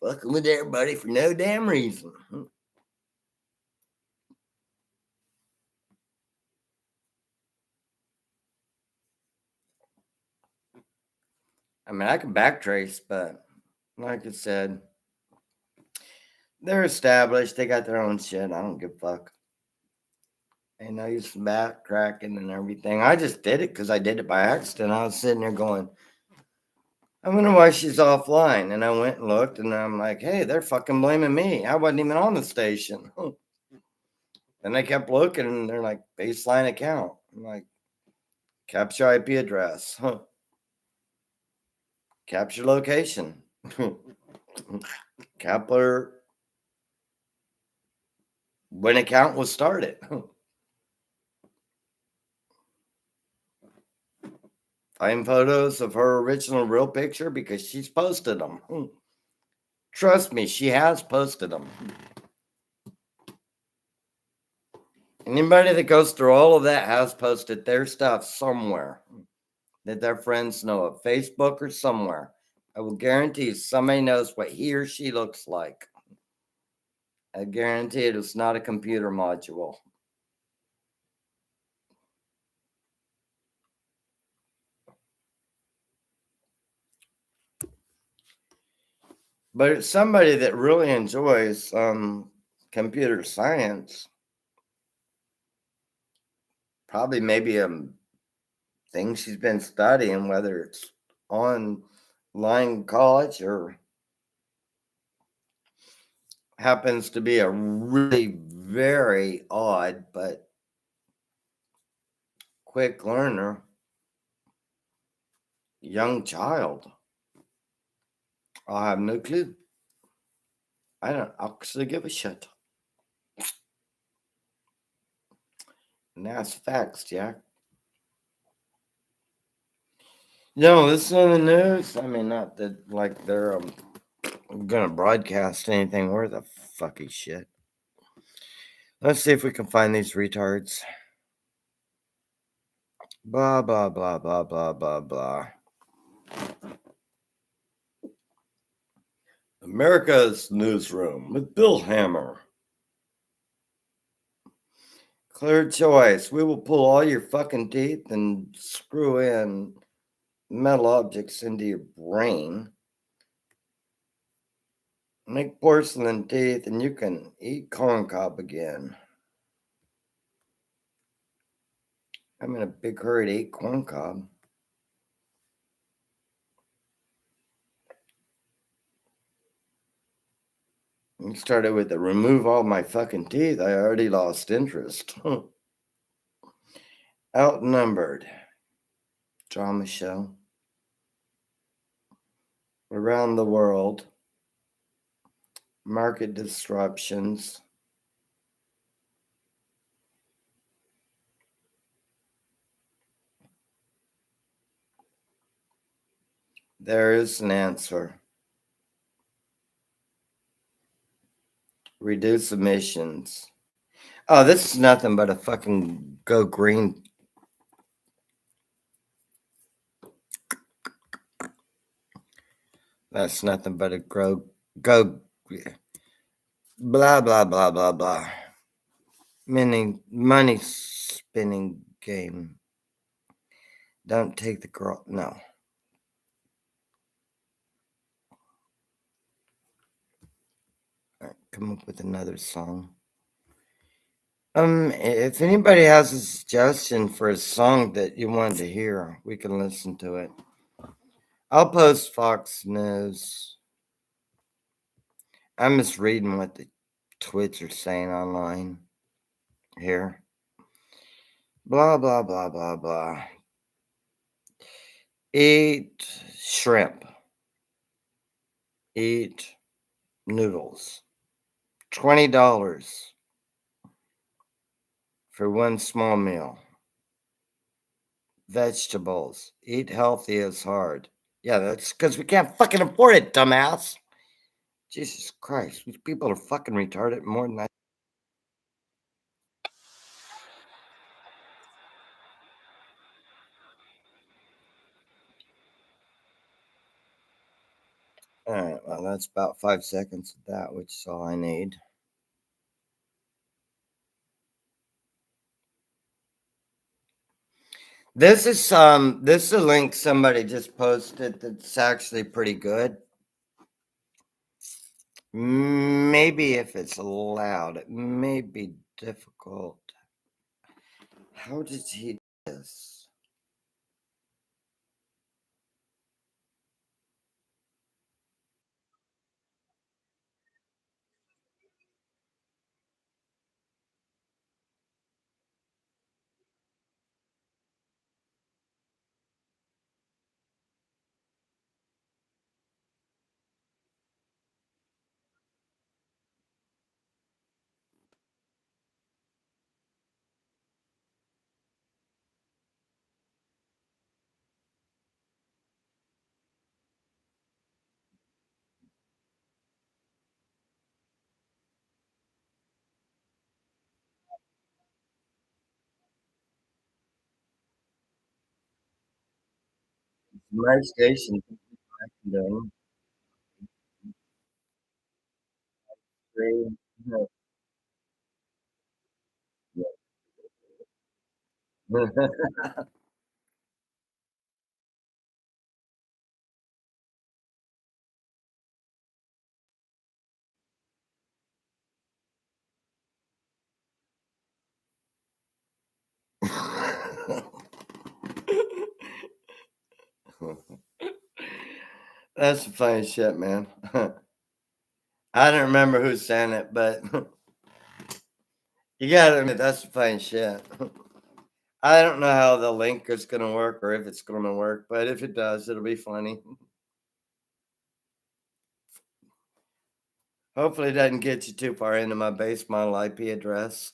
Fucking with everybody for no damn reason. I mean, I can backtrace, but like I said, they're established. They got their own shit. I don't give a fuck. Ain't no use backtracking and everything. I just did it because I did it by accident. I was sitting there going, I wonder why she's offline. And I went and looked, and I'm like, hey, they're fucking blaming me. I wasn't even on the station. And I kept looking, and they're like, baseline account. I'm like, capture IP address. Capture location. Capture when account was started. Find photos of her original real picture because she's posted them. Trust me, she has posted them. Anybody that goes through all of that has posted their stuff somewhere that their friends know of, Facebook or somewhere. I will guarantee somebody knows what he or she looks like. I guarantee it is not a computer module. But it's somebody that really enjoys computer science. Probably maybe a thing she's been studying, whether it's online college or happens to be a really very odd but quick learner, young child. I have no clue. I don't actually give a shit. And that's facts, Jack. You don't listen to the news? I mean, not that like they're gonna broadcast anything worth a fucking shit. Let's see if we can find these retards. Blah, blah, blah, blah, blah, blah, blah. America's Newsroom with Bill Hammer. Clear choice. We will pull all your fucking teeth and screw in metal objects into your brain. Make porcelain teeth and you can eat corn cob again. I'm in a big hurry to eat corn cob. We started with the remove all my fucking teeth. I already lost interest. Outnumbered. Drama show. Around the world. Market disruptions. There is an answer. Reduce emissions. Oh, this is nothing but a fucking go green. That's nothing but a go blah blah blah blah blah. Money spinning game. Don't take the girl. No. All right, come up with another song. If anybody has a suggestion for a song that you wanted to hear, we can listen to it. I'll post Fox News. I'm just reading what the twits are saying online here. Blah, blah, blah, blah, blah. Eat shrimp. Eat noodles. $20 for one small meal. Vegetables. Eat healthy is hard. Yeah, that's because we can't fucking afford it, dumbass. Jesus Christ, these people are fucking retarded more than I. All right, well, that's about 5 seconds of that, which is all I need. This is a link somebody just posted that's actually pretty good. Maybe if it's loud, it may be difficult. How did he do this? My station. That's the funny shit, man. I don't remember who sent it, but you gotta admit that's the funny shit. I don't know how the link is gonna work or if it's gonna work, but if it does, it'll be funny. Hopefully, it doesn't get you too far into my base model IP address.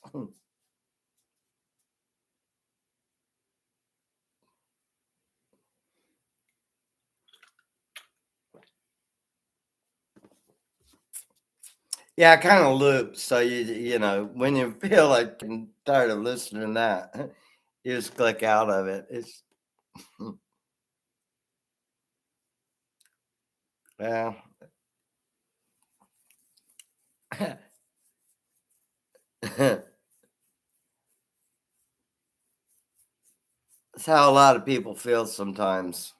Yeah, it kinda loops, so when you feel like I'm tired of listening to that, you just click out of it. It's well, it's how a lot of people feel sometimes.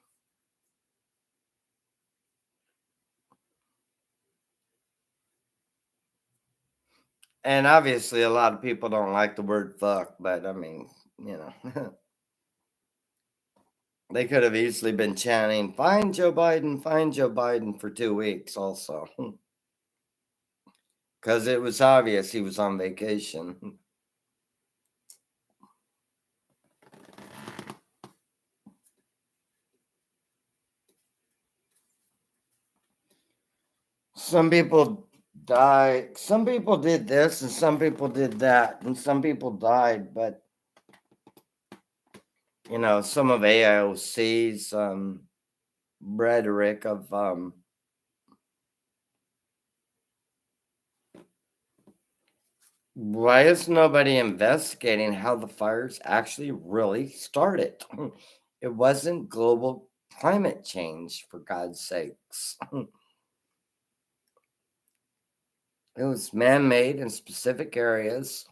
And obviously, a lot of people don't like the word fuck, but I mean, you know, they could have easily been chanting, find Joe Biden for 2 weeks also, because it was obvious he was on vacation. Some people died. Some people did this and some people did that, and some people died, but some of AIOC's rhetoric of why is nobody investigating how the fires actually really started? It wasn't global climate change, for God's sakes. It was man made in specific areas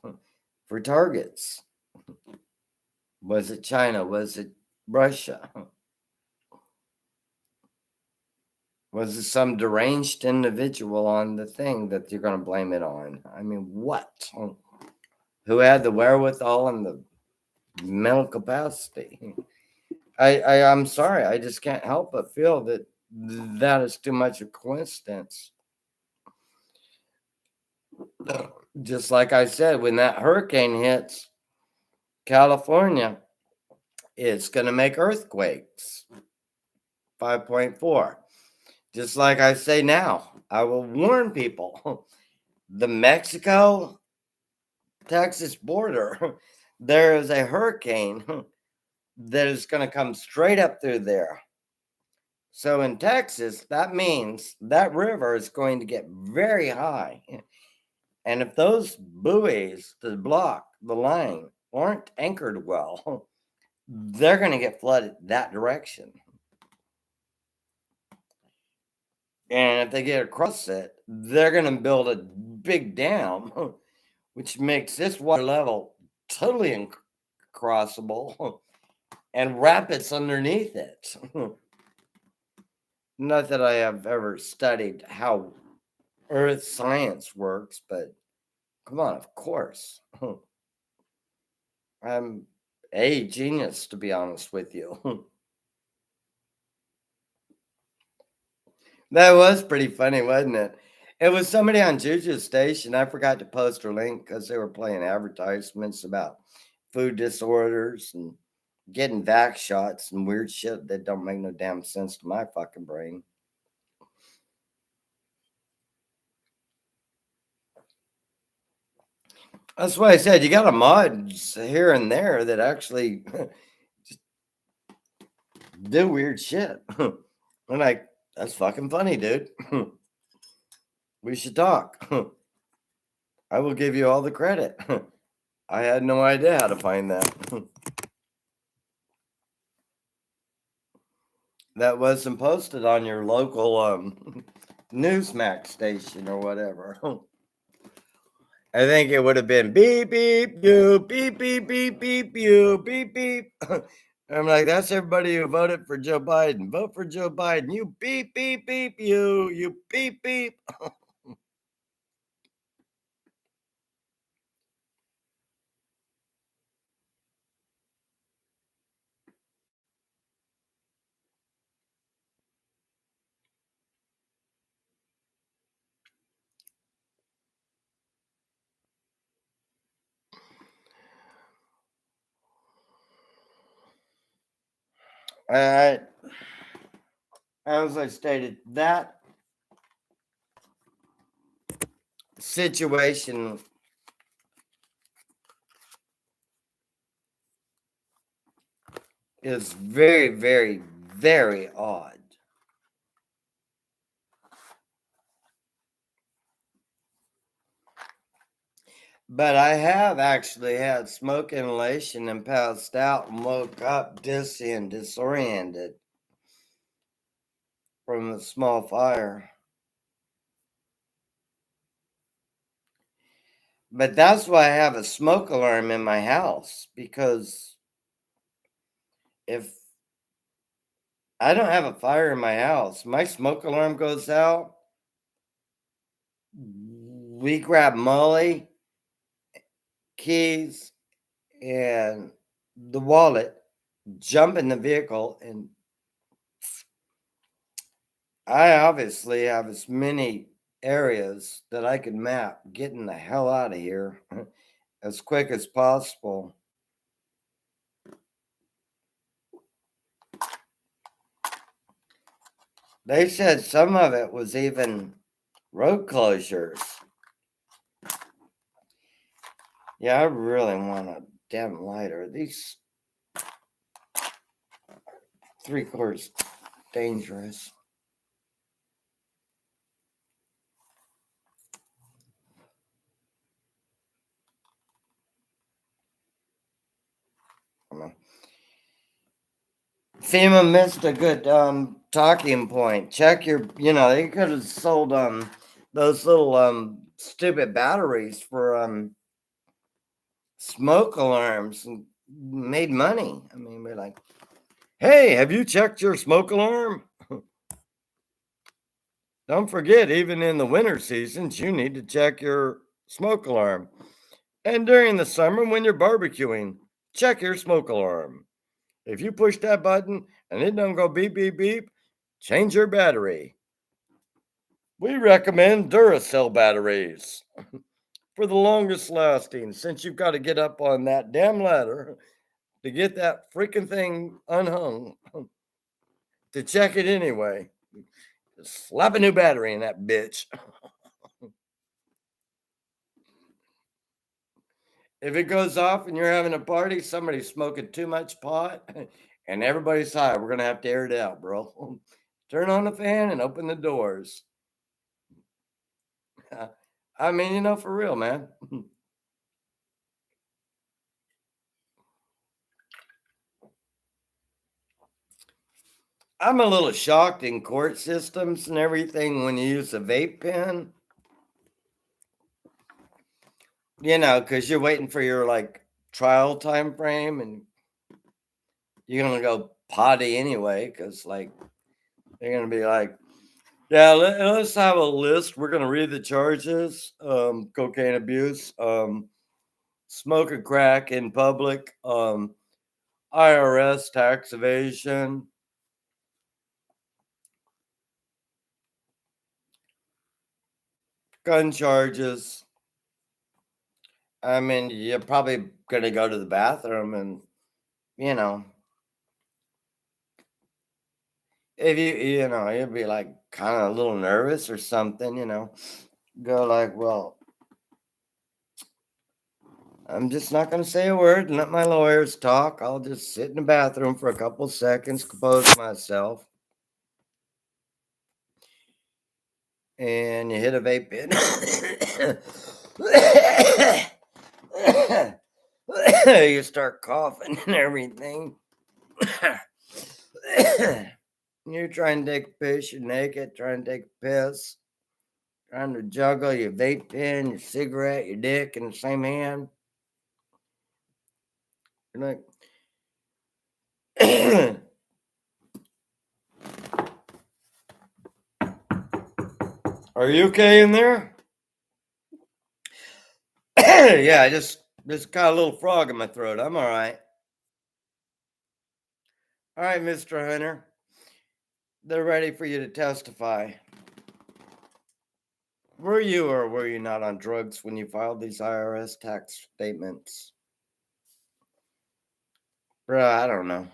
for targets. Was it China? Was it Russia? Was it some deranged individual on the thing that you're going to blame it on? I mean, what? Who had the wherewithal and the mental capacity? I'm sorry. I just can't help but feel that that is too much of a coincidence. Just like I said, when that hurricane hits California, it's going to make earthquakes. 5.4. Just like I say now, I will warn people the Mexico Texas border, there is a hurricane that is going to come straight up through there. So in Texas, that means that river is going to get very high. And if those buoys that block the line aren't anchored well, they're going to get flooded that direction. And if they get across it, they're going to build a big dam, which makes this water level totally uncrossable and rapids underneath it. Not that I have ever studied how earth science works, but come on, of course. I'm a genius, to be honest with you. That was pretty funny, wasn't it? It was somebody on Juju's station. I forgot to post her link because they were playing advertisements about food disorders and getting vax shots and weird shit that don't make no damn sense to my fucking brain. That's why I said you got a mod here and there that actually do weird shit. I'm like, that's fucking funny, dude. We should talk. I will give you all the credit. I had no idea how to find that. That wasn't posted on your local Newsmax station or whatever. I think it would have been beep beep you beep beep beep beep you beep beep. I'm like, that's everybody who voted for Joe Biden. Vote for Joe Biden. You beep beep beep you beep beep. All right. As I stated, that situation is very, very, very odd. But I have actually had smoke inhalation and passed out and woke up dizzy and disoriented from a small fire. But that's why I have a smoke alarm in my house, because if I don't have a fire in my house, my smoke alarm goes out. We grab Molly, keys, and the wallet, jump in the vehicle, and I obviously have as many areas that I can map getting the hell out of here as quick as possible. They said some of it was even road closures. Yeah, I really want a damn lighter. These 3/4 dangerous. FEMA missed a good talking point. Check your, they could have sold those little stupid batteries for smoke alarms and made money. I mean, we're like, hey, have you checked your smoke alarm? Don't forget, even in the winter seasons, you need to check your smoke alarm. And during the summer, when you're barbecuing, check your smoke alarm. If you push that button and it don't go beep, beep, beep, change your battery. We recommend Duracell batteries for the longest lasting, since you've got to get up on that damn ladder to get that freaking thing unhung to check it anyway. Just slap a new battery in that bitch. If it goes off and you're having a party, somebody's smoking too much pot and everybody's high, we're going to have to air it out, bro. Turn on the fan and open the doors. I mean, for real, man. I'm a little shocked in court systems and everything when you use a vape pen, because you're waiting for your trial time frame and you're going to go potty anyway, because they're going to be like, yeah, let's have a list. We're going to read the charges: cocaine abuse, smoking crack in public, IRS tax evasion. Gun charges. I mean, you're probably going to go to the bathroom and, you know, if you'd be kind of a little nervous or something, go well, I'm just not going to say a word and let my lawyers talk. I'll just sit in the bathroom for a couple seconds, compose myself. And you hit a vape pen. You start coughing and everything. You're trying to take a piss, you're naked, trying to take a piss, trying to juggle your vape pen, your cigarette, your dick in the same hand. You're like, are you okay in there? Yeah, I just got a little frog in my throat. I'm all right. All right, Mr. Hunter. They're ready for you to testify. Were you or were you not on drugs when you filed these IRS tax statements? Bro, I don't know.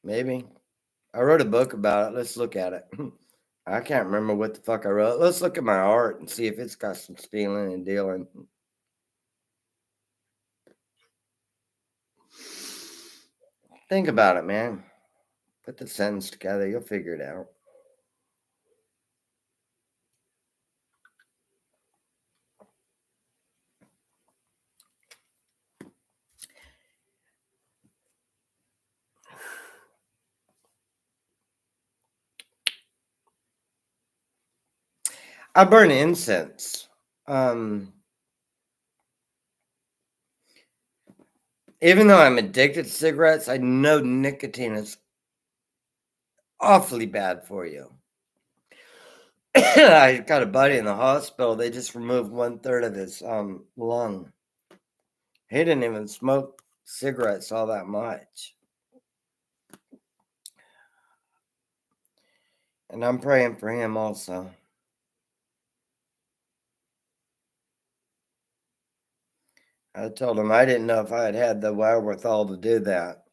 Maybe. I wrote a book about it. Let's look at it. I can't remember what the fuck I wrote. Let's look at my art and see if it's got some stealing and dealing. Think about it, man. Put the sentence together. You'll figure it out. I burn incense. Um, Even though I'm addicted to cigarettes, I know nicotine is awfully bad for you. I got a buddy in the hospital. They just removed 1/3 of his lung. He didn't even smoke cigarettes all that much. And I'm praying for him also. I told him I didn't know if I had had the wherewithal to do that.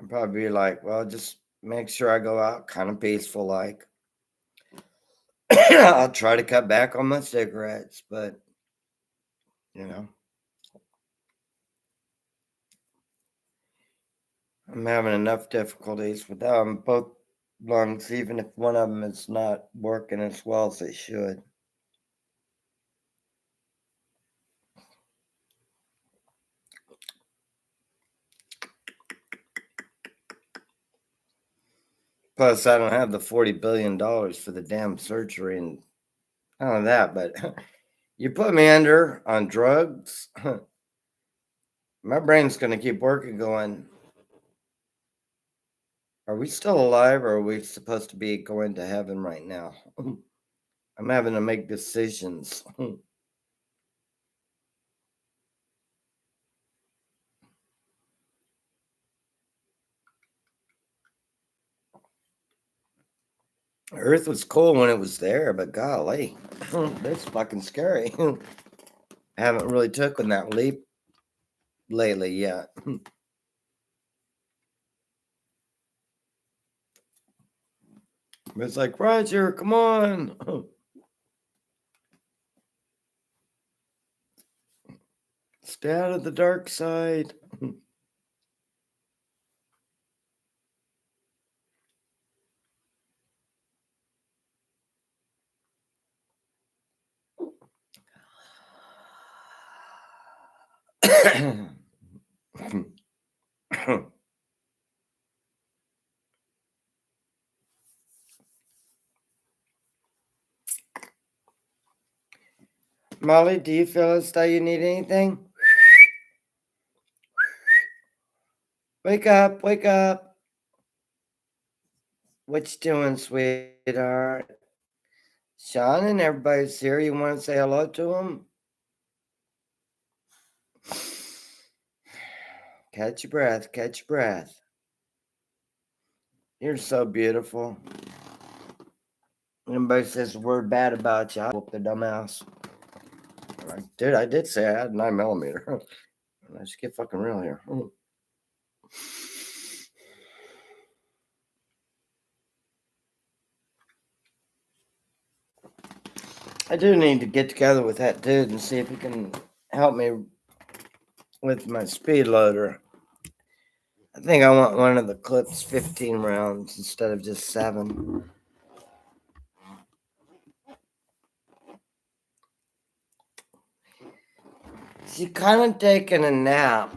I'd probably be like, well, just make sure I go out kind of peaceful like. I'll try to cut back on my cigarettes, but you know, I'm having enough difficulties with both lungs, even if one of them is not working as well as it should. Plus, I don't have the $40 billion for the damn surgery and none of that. But you put me under on drugs, my brain's going to keep working, going, are we still alive or are we supposed to be going to heaven right now? I'm having to make decisions. Earth was cool when it was there, but golly, that's fucking scary. I haven't really taken that leap lately yet. It's like, Roger, come on. Stay out of the dark side. Molly, do you feel as though you need anything? Wake up, wake up. What you doing, sweetheart? Sean and everybody's here. You want to say hello to them? Catch your breath, catch your breath. You're so beautiful. Anybody says a word bad about you, I'll whoop the dumbass. Like, dude, I did say I had 9mm. Let's get fucking real here. I do need to get together with that dude and see if he can help me with my speed loader. I think I want one of the clips 15 rounds instead of just 7. She kind of taking a nap.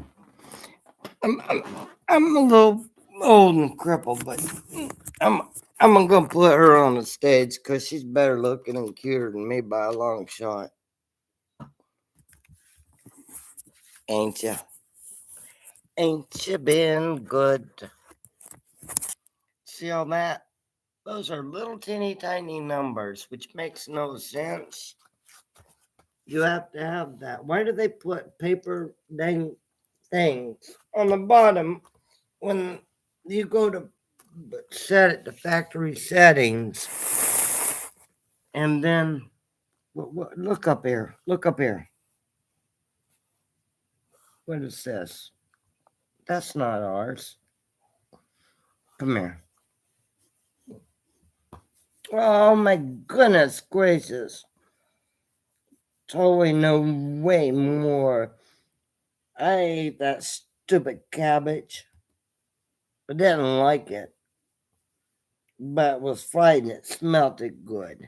I'm, I'm, I'm a little old and crippled, but I'm I'm gonna put her on the stage because she's better looking and cuter than me by a long shot. Ain't ya? Ain't you been good? See all that? Those are little teeny tiny numbers, which makes no sense. You have to have that. Why do they put paper dang things on the bottom when you go to set it to factory settings? And then look up here. Look up here. What is this? That's not ours. Come here. Oh my goodness gracious. Totally know way more. I ate that stupid cabbage. I didn't like it. But it was fried and it smelled it good.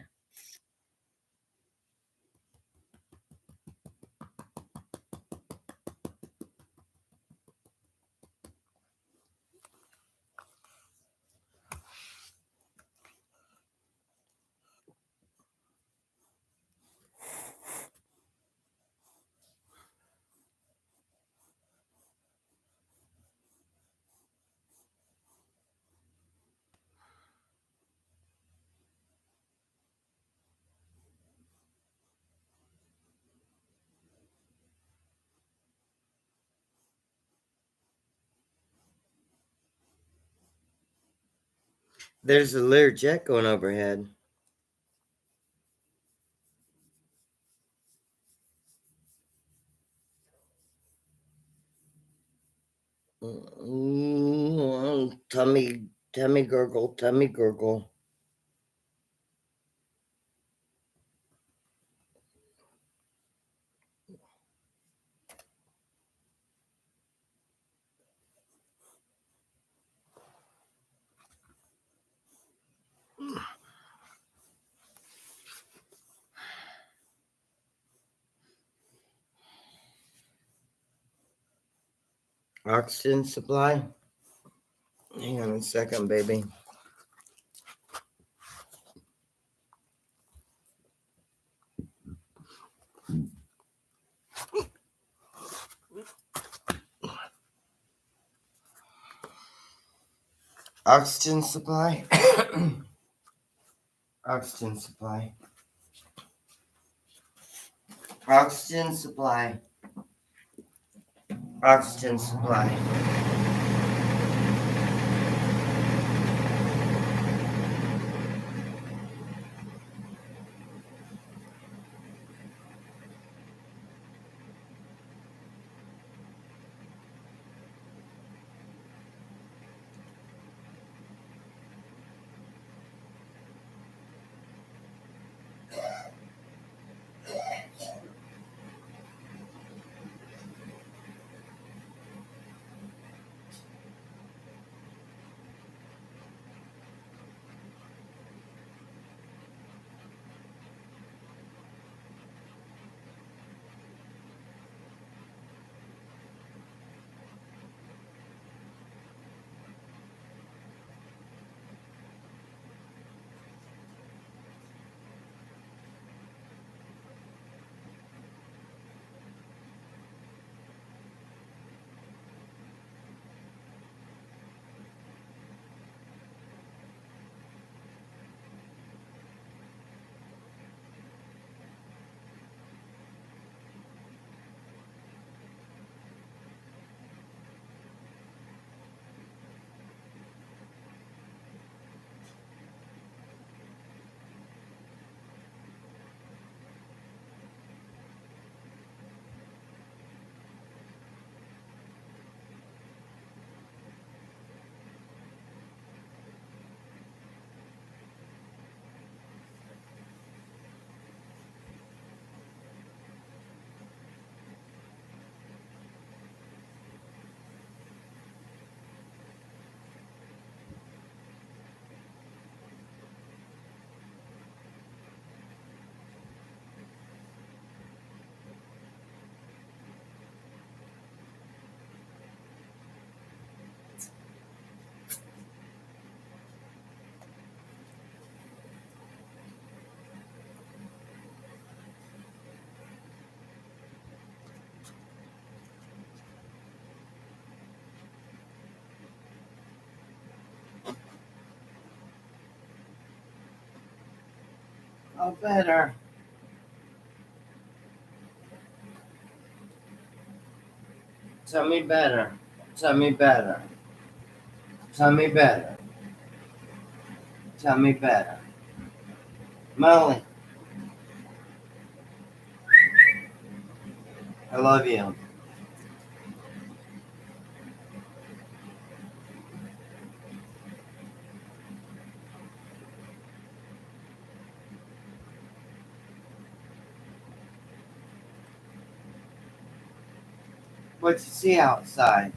There's a Lear jet going overhead. Tummy gurgle, tummy gurgle. Oxygen supply. Hang on a second, baby. Oxygen supply. Oxygen supply. Oxygen supply. Oxygen supply. Oh, better. Tell me better. Tell me better. Tell me better. Tell me better. Molly, I love you. What you see outside?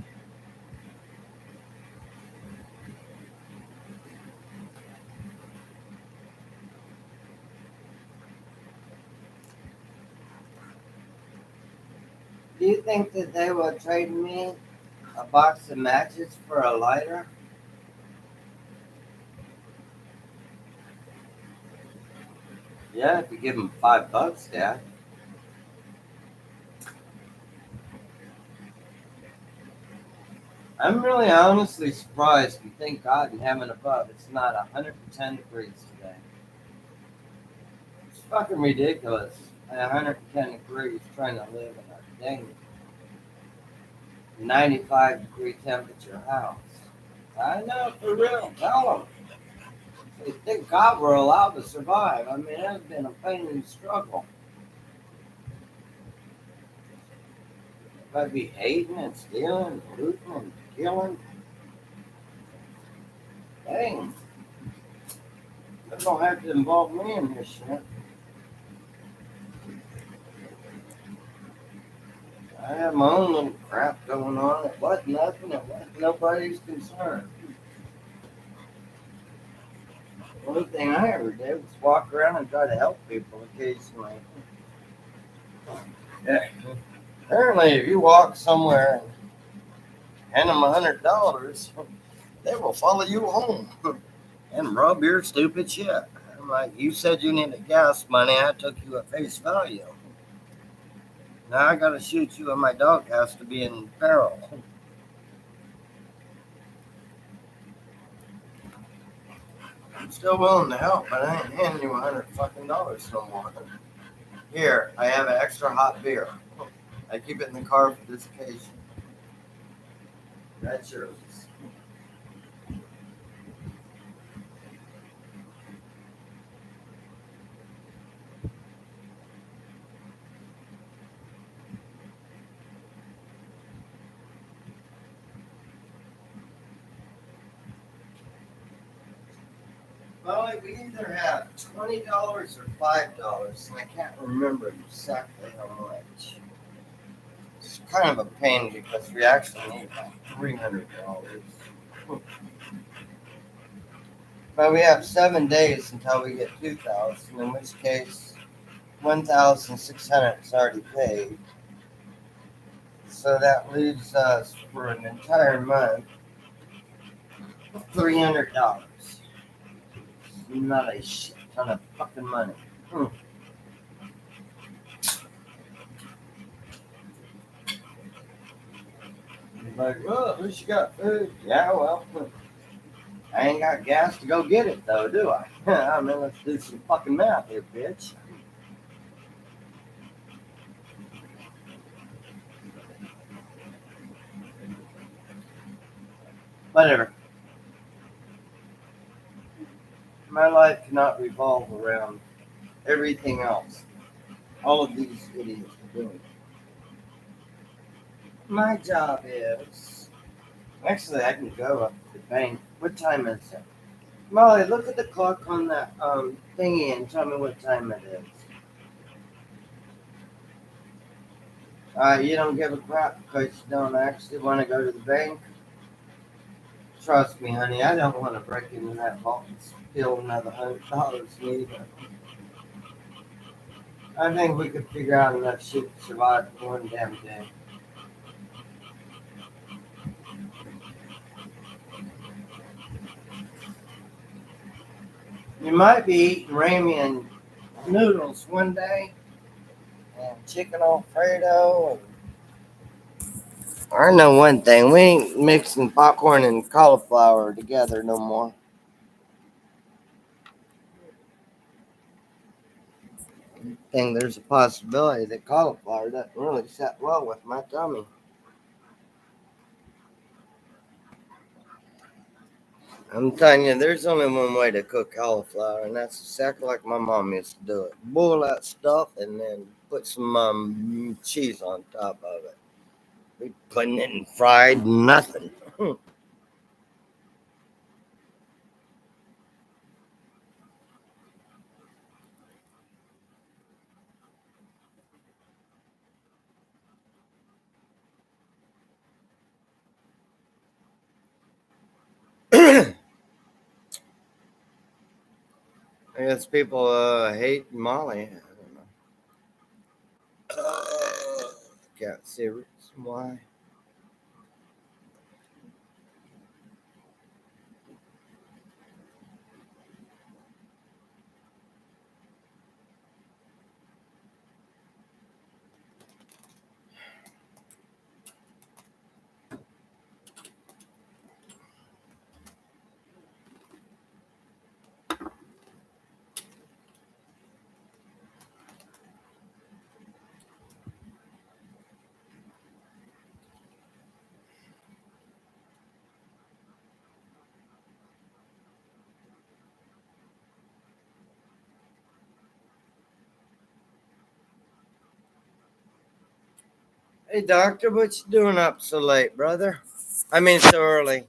Do you think that they will trade me a box of matches for a lighter? Yeah, if you give them $5, Dad. I'm really honestly surprised and thank God in heaven above it's not 110 degrees today. It's fucking ridiculous at 110 degrees trying to live in a dang 95-degree temperature house. I know, for real. Tell them. Thank God we're allowed to survive. I mean, it has been a pain and struggle. If I'd be hating and stealing, looting and killing, dang, that don't have to involve me in this shit. I have my own little crap going on. It wasn't nothing. It wasn't nobody's concern. The only thing I ever did was walk around and try to help people occasionally. Yeah. Apparently, if you walk somewhere and hand them $100, they will follow you home and rub your stupid shit. I'm like, you said you needed gas money. I took you at face value. Now I gotta shoot you and my dog has to be in peril. I'm still willing to help, but I ain't handing you $100 no more. Here, I have an extra hot beer. I keep it in the car for this occasion. That's yours. Well, we either have $20 or $5, and I can't remember exactly how much. It's kind of a pain because we actually need like $300. But we have 7 days until we get 2,000, in which case 1,600 is already paid. So that leaves us for an entire month $300. Not a shit ton of fucking money. Like, well, at least you got food. Yeah, well, I ain't got gas to go get it though, do I? I mean, let's do some fucking math here, bitch. Whatever. My life cannot revolve around everything else. All of these idiots are doing. My job is. Actually, I can go up to the bank. What time is it? Molly, look at the clock on that thingy and tell me what time it is. You don't give a crap because you don't actually want to go to the bank. Trust me, honey, I don't want to break into that vault and steal another $100 either. I think we could figure out enough shit to survive for one damn day. You might be eating ramen noodles one day and chicken Alfredo. I know one thing: we ain't mixing popcorn and cauliflower together no more. I think there's a possibility that cauliflower doesn't really set well with my tummy. I'm telling you, there's only one way to cook cauliflower, and that's exactly like my mom used to do it. Boil that stuff and then put some cheese on top of it. We putting it in fried nothing. I guess people hate Molly. I don't know. Can't see a reason why. Hey, doctor, what you doing up so late, brother? I mean, so early.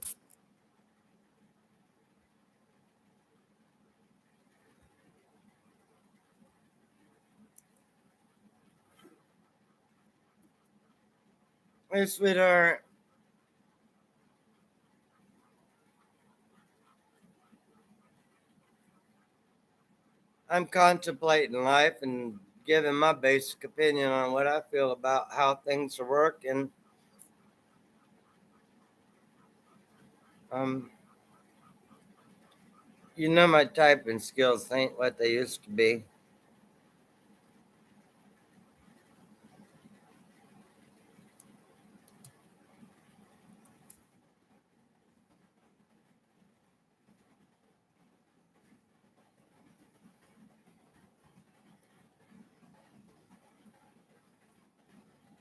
Hey, sweetheart. I'm contemplating life and giving my basic opinion on what I feel about how things are working. Um, my typing skills ain't what they used to be.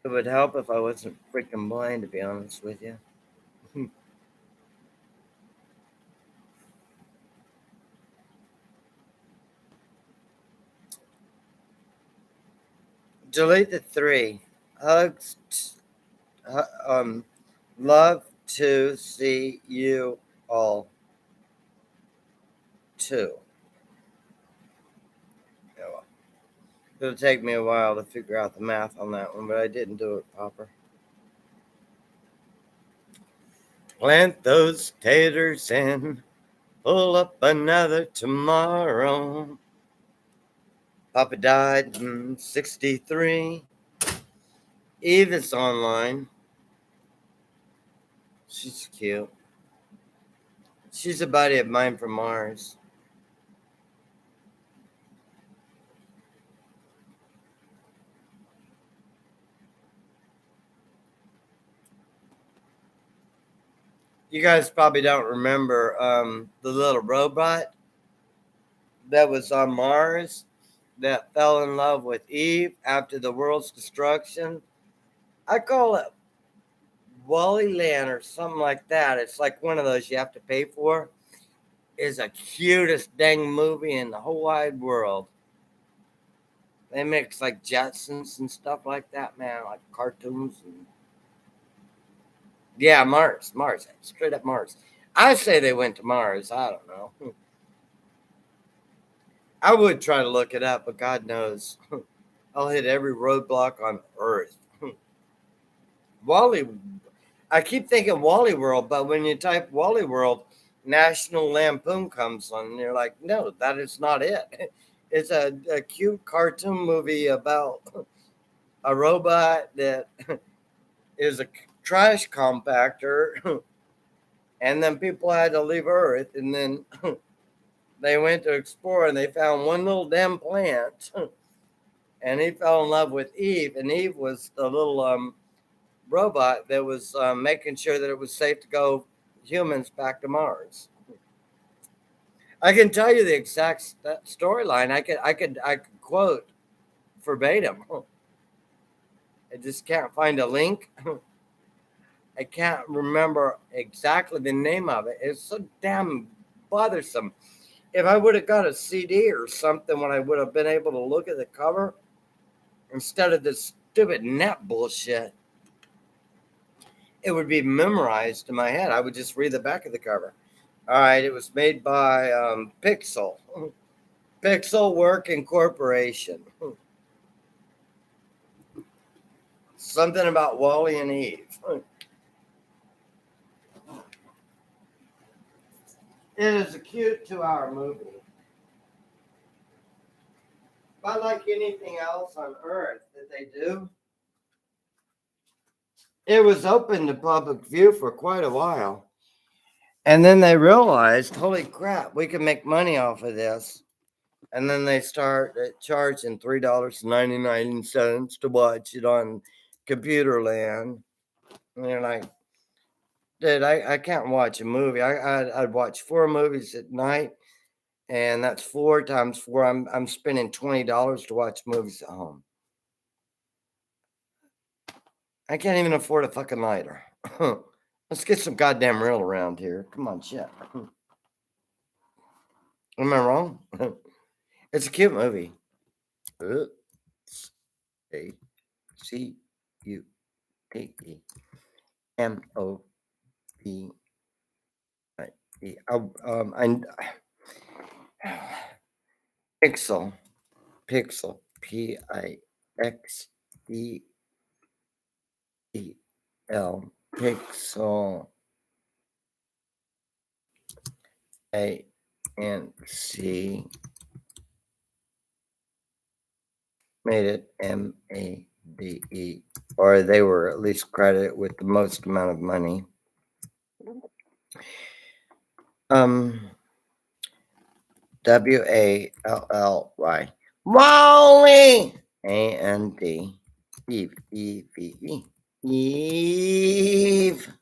It would help if I wasn't freaking blind, to be honest with you. Delete the three. Hugs. Love to see you all too. Yeah, well, it'll take me a while to figure out the math on that one, but I didn't do it proper. Plant those taters in, pull up another tomorrow. Papa died in 63. Eve is online. She's cute. She's a buddy of mine from Mars. You guys probably don't remember the little robot that was on Mars that fell in love with Eve after the world's destruction. I call it Wally Land or something like that. It's like one of those you have to pay for. Is the cutest dang movie in the whole wide world. They mix like Jetsons and stuff like that, man, like cartoons. And yeah, Mars, straight up Mars. I say they went to Mars. I don't know. I would try to look it up, but God knows, I'll hit every roadblock on Earth. Wally, I keep thinking Wally World, but when you type Wally World, National Lampoon comes on, and you're like, no, that is not it. It's a cute cartoon movie about a robot that is a trash compactor, and then people had to leave Earth, and then they went to explore, and they found one little damn plant, and he fell in love with Eve, and Eve was the little robot that was making sure that it was safe to go humans back to Mars. I can tell you the exact storyline. I could quote verbatim. I just can't find a link. I can't remember exactly the name of it. It's so damn bothersome. If I would have got a CD or something when I would have been able to look at the cover instead of this stupid net bullshit, it would be memorized in my head. I would just read the back of the cover. All right, it was made by Pixel. Pixel Work Incorporation. Something about Wally and Eve. It is a cute 2-hour movie. But like anything else on Earth that they do, it was open to public view for quite a while. And then they realized, holy crap, we can make money off of this. And then they start charging $3.99 to watch it on Computer Land. And you're like, dude, I can't watch a movie. I'd watch 4 movies at night, and that's 4 times 4. I'm spending $20 to watch movies at home. I can't even afford a fucking lighter. Let's get some goddamn real around here. Come on, shit. Am I wrong? It's a cute movie. A C U. And Pixel, Pixel, Pixel, ANC, made it MADE, or they were at least credited with the most amount of money. WALLY, Wally, AND, Eve, EVE, Eve.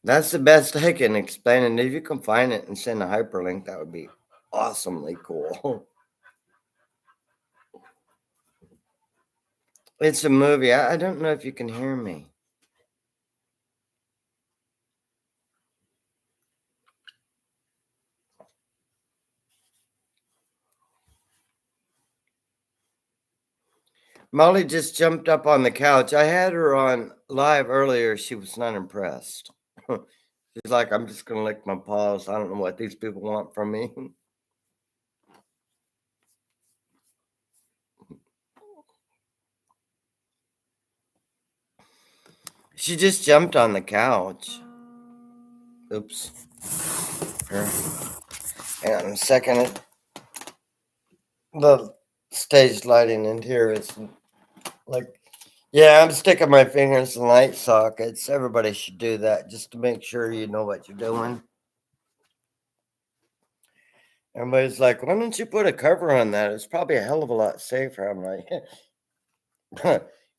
That's the best I can explain. And if you can find it and send a hyperlink, that would be awesomely cool. It's a movie. I don't know if you can hear me. Molly just jumped up on the couch. I had her on live earlier. She was not impressed. She's like, I'm just going to lick my paws. I don't know what these people want from me. She just jumped on the couch. Oops. Here. Hang on a second. The stage lighting in here is like, yeah, I'm sticking my fingers in light sockets. Everybody should do that just to make sure you know what you're doing. Everybody's like, why don't you put a cover on that? It's probably a hell of a lot safer. I'm like,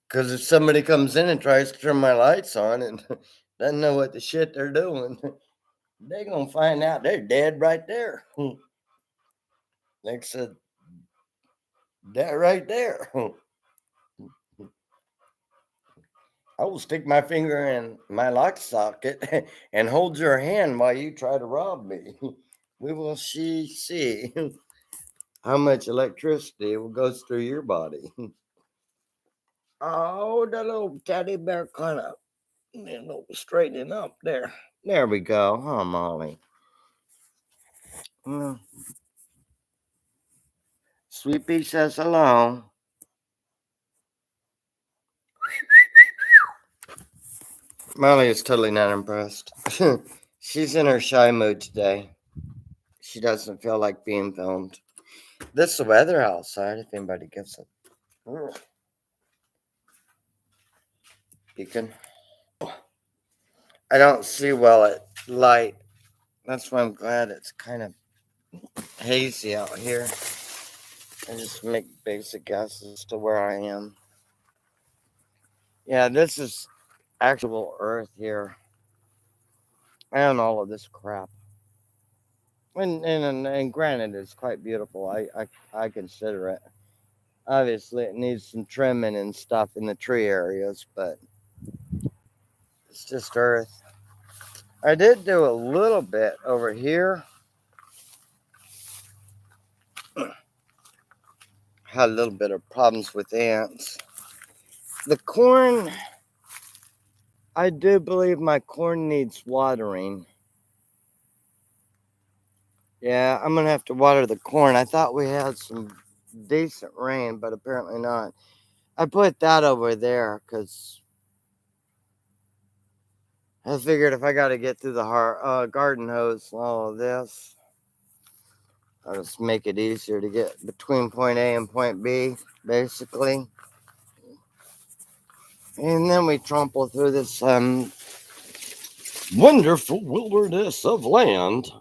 because if somebody comes in and tries to turn my lights on and doesn't know what the shit they're doing, they're going to find out they're dead right there. Like I said, that right there. I will stick my finger in my lock socket and hold your hand while you try to rob me. We will see how much electricity goes through your body. Oh, the little teddy bear kind of straightening up there. There we go, huh, Molly? Sweet Pea says hello. Molly is totally not impressed. She's in her shy mood today. She doesn't feel like being filmed. This is the weather outside, if anybody gives a beacon. I don't see well at light. That's why I'm glad it's kind of hazy out here. I just make basic guesses to where I am. Yeah, this is actual Earth here. And all of this crap. And granted, it's quite beautiful. I consider it. Obviously, it needs some trimming and stuff in the tree areas, but it's just Earth. I did do a little bit over here. Had a little bit of problems with ants. The corn, I do believe my corn needs watering. Yeah, I'm going to have to water the corn. I thought we had some decent rain, but apparently not. I put that over there because I figured if I got to get through the garden hose and all of this, I'll just make it easier to get between point A and point B, basically. And then we trample through this wonderful wilderness of land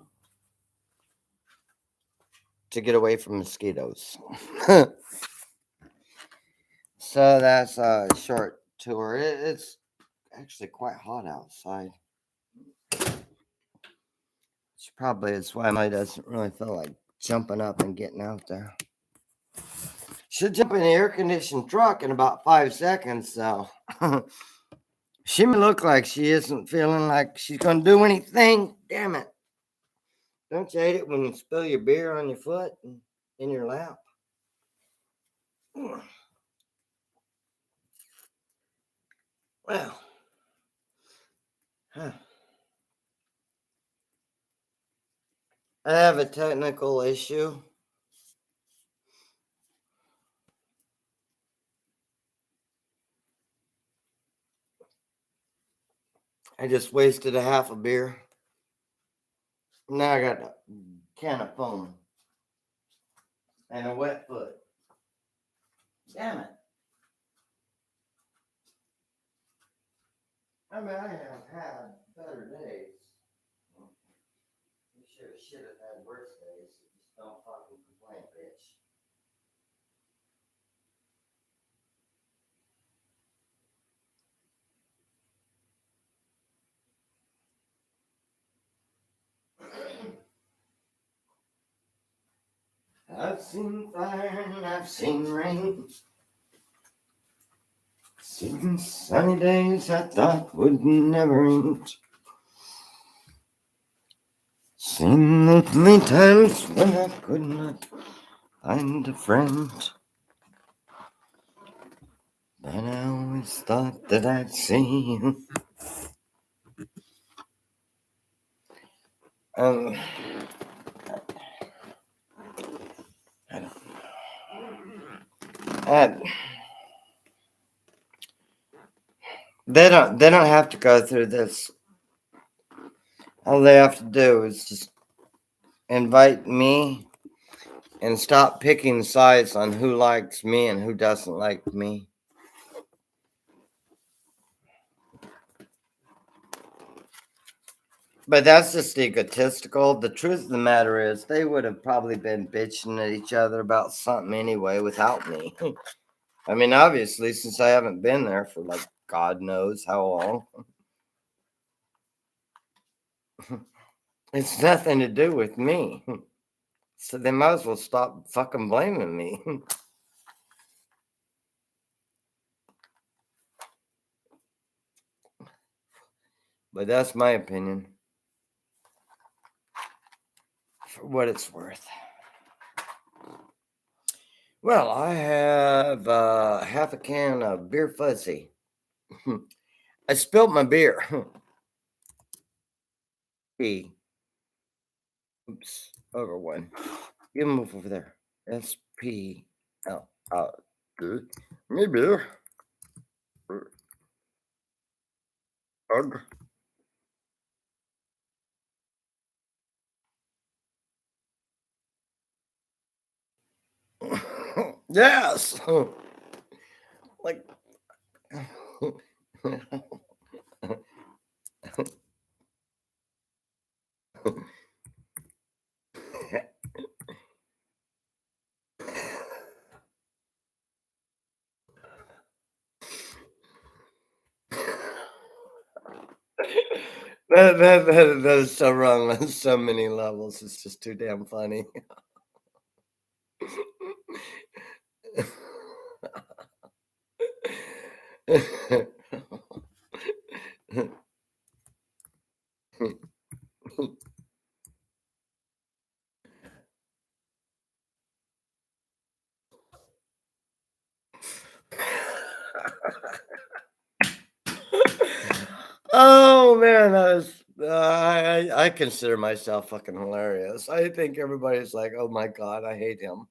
to get away from mosquitoes. So that's a short tour. It's actually quite hot outside. Which probably is why Molly doesn't really feel like jumping up and getting out there. She'll jump in the air-conditioned truck in about 5 seconds, so she may look like she isn't feeling like she's going to do anything. Damn it. Don't you hate it when you spill your beer on your foot and in your lap? Well, huh. I have a technical issue. I just wasted a half a beer. Now I got a can of foam and a wet foot. Damn it. I mean, I have had better days. You should have had worse days. Just don't fucking complain, bitch. I've seen fire and I've seen rain. Seen sunny days I thought would never end. Seen lonely times when I could not find a friend. But I always thought that I'd see you. Um, I don't know. They don't have to go through this. All they have to do is just invite me and stop picking sides on who likes me and who doesn't like me. But that's just egotistical. The truth of the matter is, they would have probably been bitching at each other about something anyway without me. I mean, obviously, since I haven't been there for like God knows how long, it's nothing to do with me. So they might as well stop fucking blaming me. But that's my opinion, for what it's worth. Well, I have half a can of beer fuzzy. I spilled my beer. P. Oops, over one. You move over there. S P L D. Me beer. Ugh. Yes. Like. That is so wrong on so many levels. It's just too damn funny. Oh man, that was I consider myself fucking hilarious. I think everybody's like, "Oh my god, I hate him."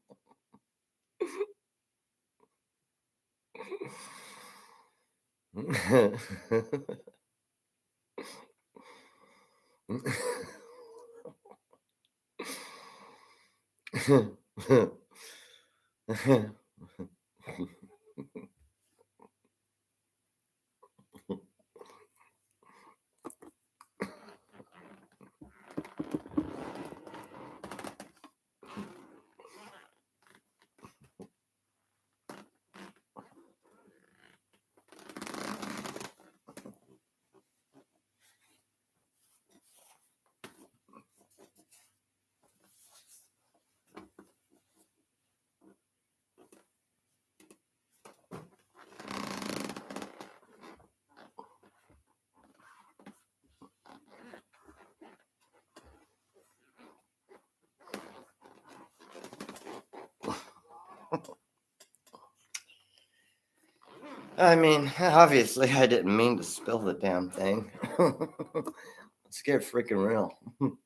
I mean, obviously, I didn't mean to spill the damn thing. Let's get freaking real. All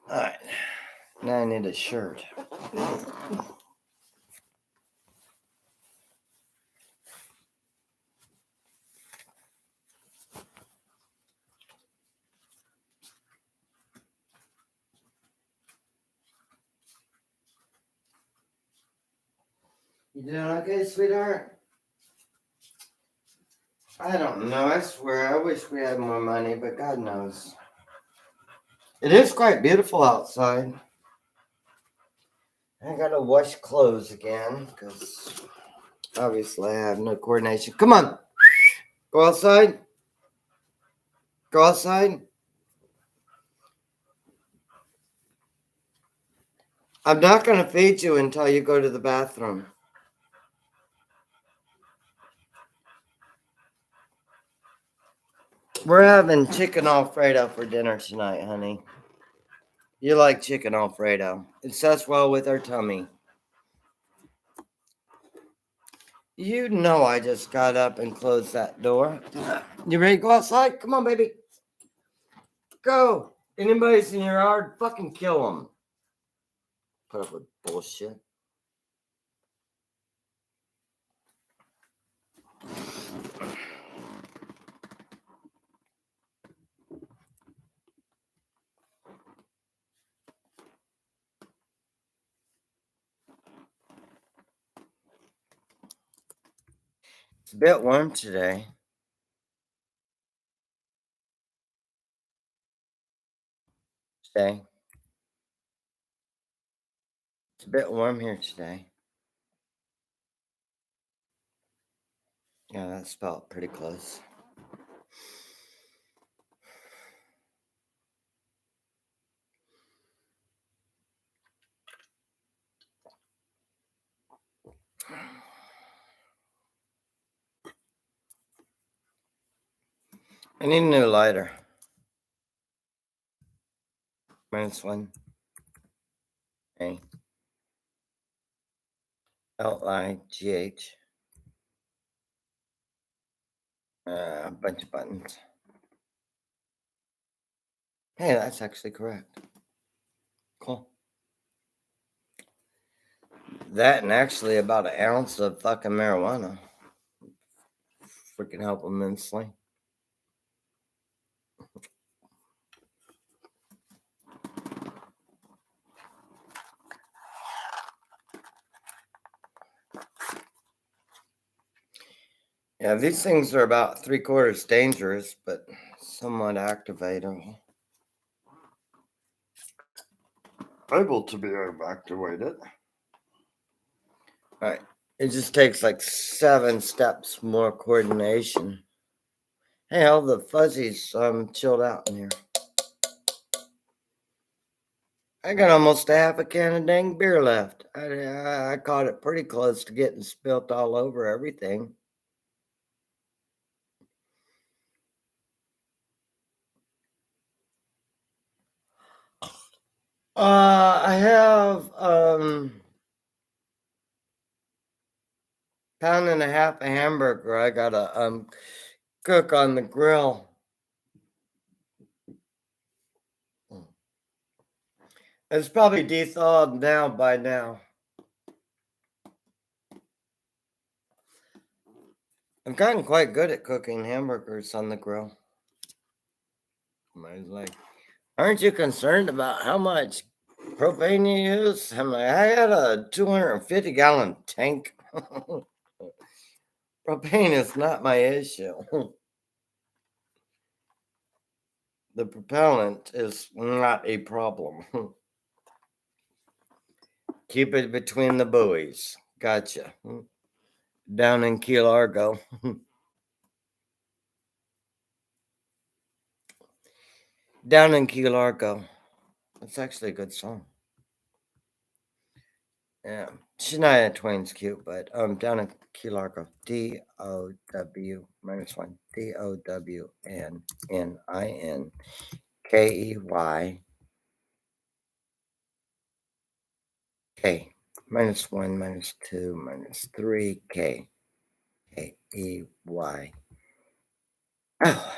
right. Now I need a shirt. You doing okay, sweetheart? I don't know. I swear, I wish we had more money, but God knows. It is quite beautiful outside. I gotta wash clothes again because obviously I have no coordination. Come on, go outside. Go outside. I'm not gonna feed you until you go to the bathroom. We're having chicken Alfredo for dinner tonight, honey. You like chicken Alfredo. It sets well with our tummy. You know I just got up and closed that door. You ready to go outside? Come on, baby. Go. Anybody's in your yard, fucking kill them. Put up with bullshit. It's a bit warm today. It's a bit warm here today. Yeah, that's felt pretty close. I need a new lighter. -1. A. LIGH. A bunch of buttons. Hey, that's actually correct. Cool. That and actually about an ounce of fucking marijuana. Freaking help immensely. Yeah, these things are about 3/4 dangerous, but somewhat activatable. Able to be activated. All right. It just takes like 7 steps more coordination. Hey, all the fuzzies chilled out in here. I got almost a half a can of dang beer left. I caught it pretty close to getting spilt all over everything. I have pound and a half of hamburger. I gotta cook on the grill. It's probably de-thawed now by now. I've gotten quite good at cooking hamburgers on the grill. I was like, aren't you concerned about how much propane you use? I'm like, I got a 250-gallon tank. Propane is not my issue. The propellant is not a problem. Keep it between the buoys. Gotcha. Down in Key Largo. Down in Key Largo. That's actually a good song. Yeah. Shania Twain's cute, but down in Key Largo. DOW-1. DOWNNINKEY. minus 1, minus 2, minus 3, K, A, E, Y. Oh,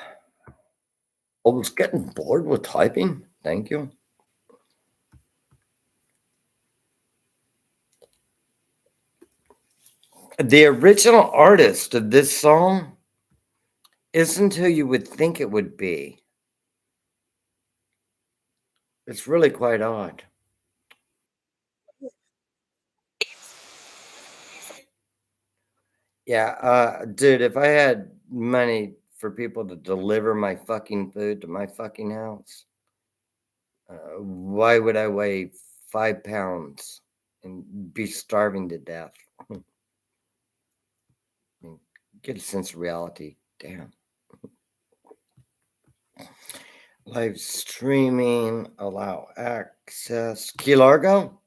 I was getting bored with typing. Thank you. The original artist of this song isn't who you would think it would be. It's really quite odd. Yeah, dude, if I had money for people to deliver my fucking food to my fucking house, why would I weigh 5 pounds and be starving to death? I mean, get a sense of reality. Damn. Live streaming, allow access. Key Largo?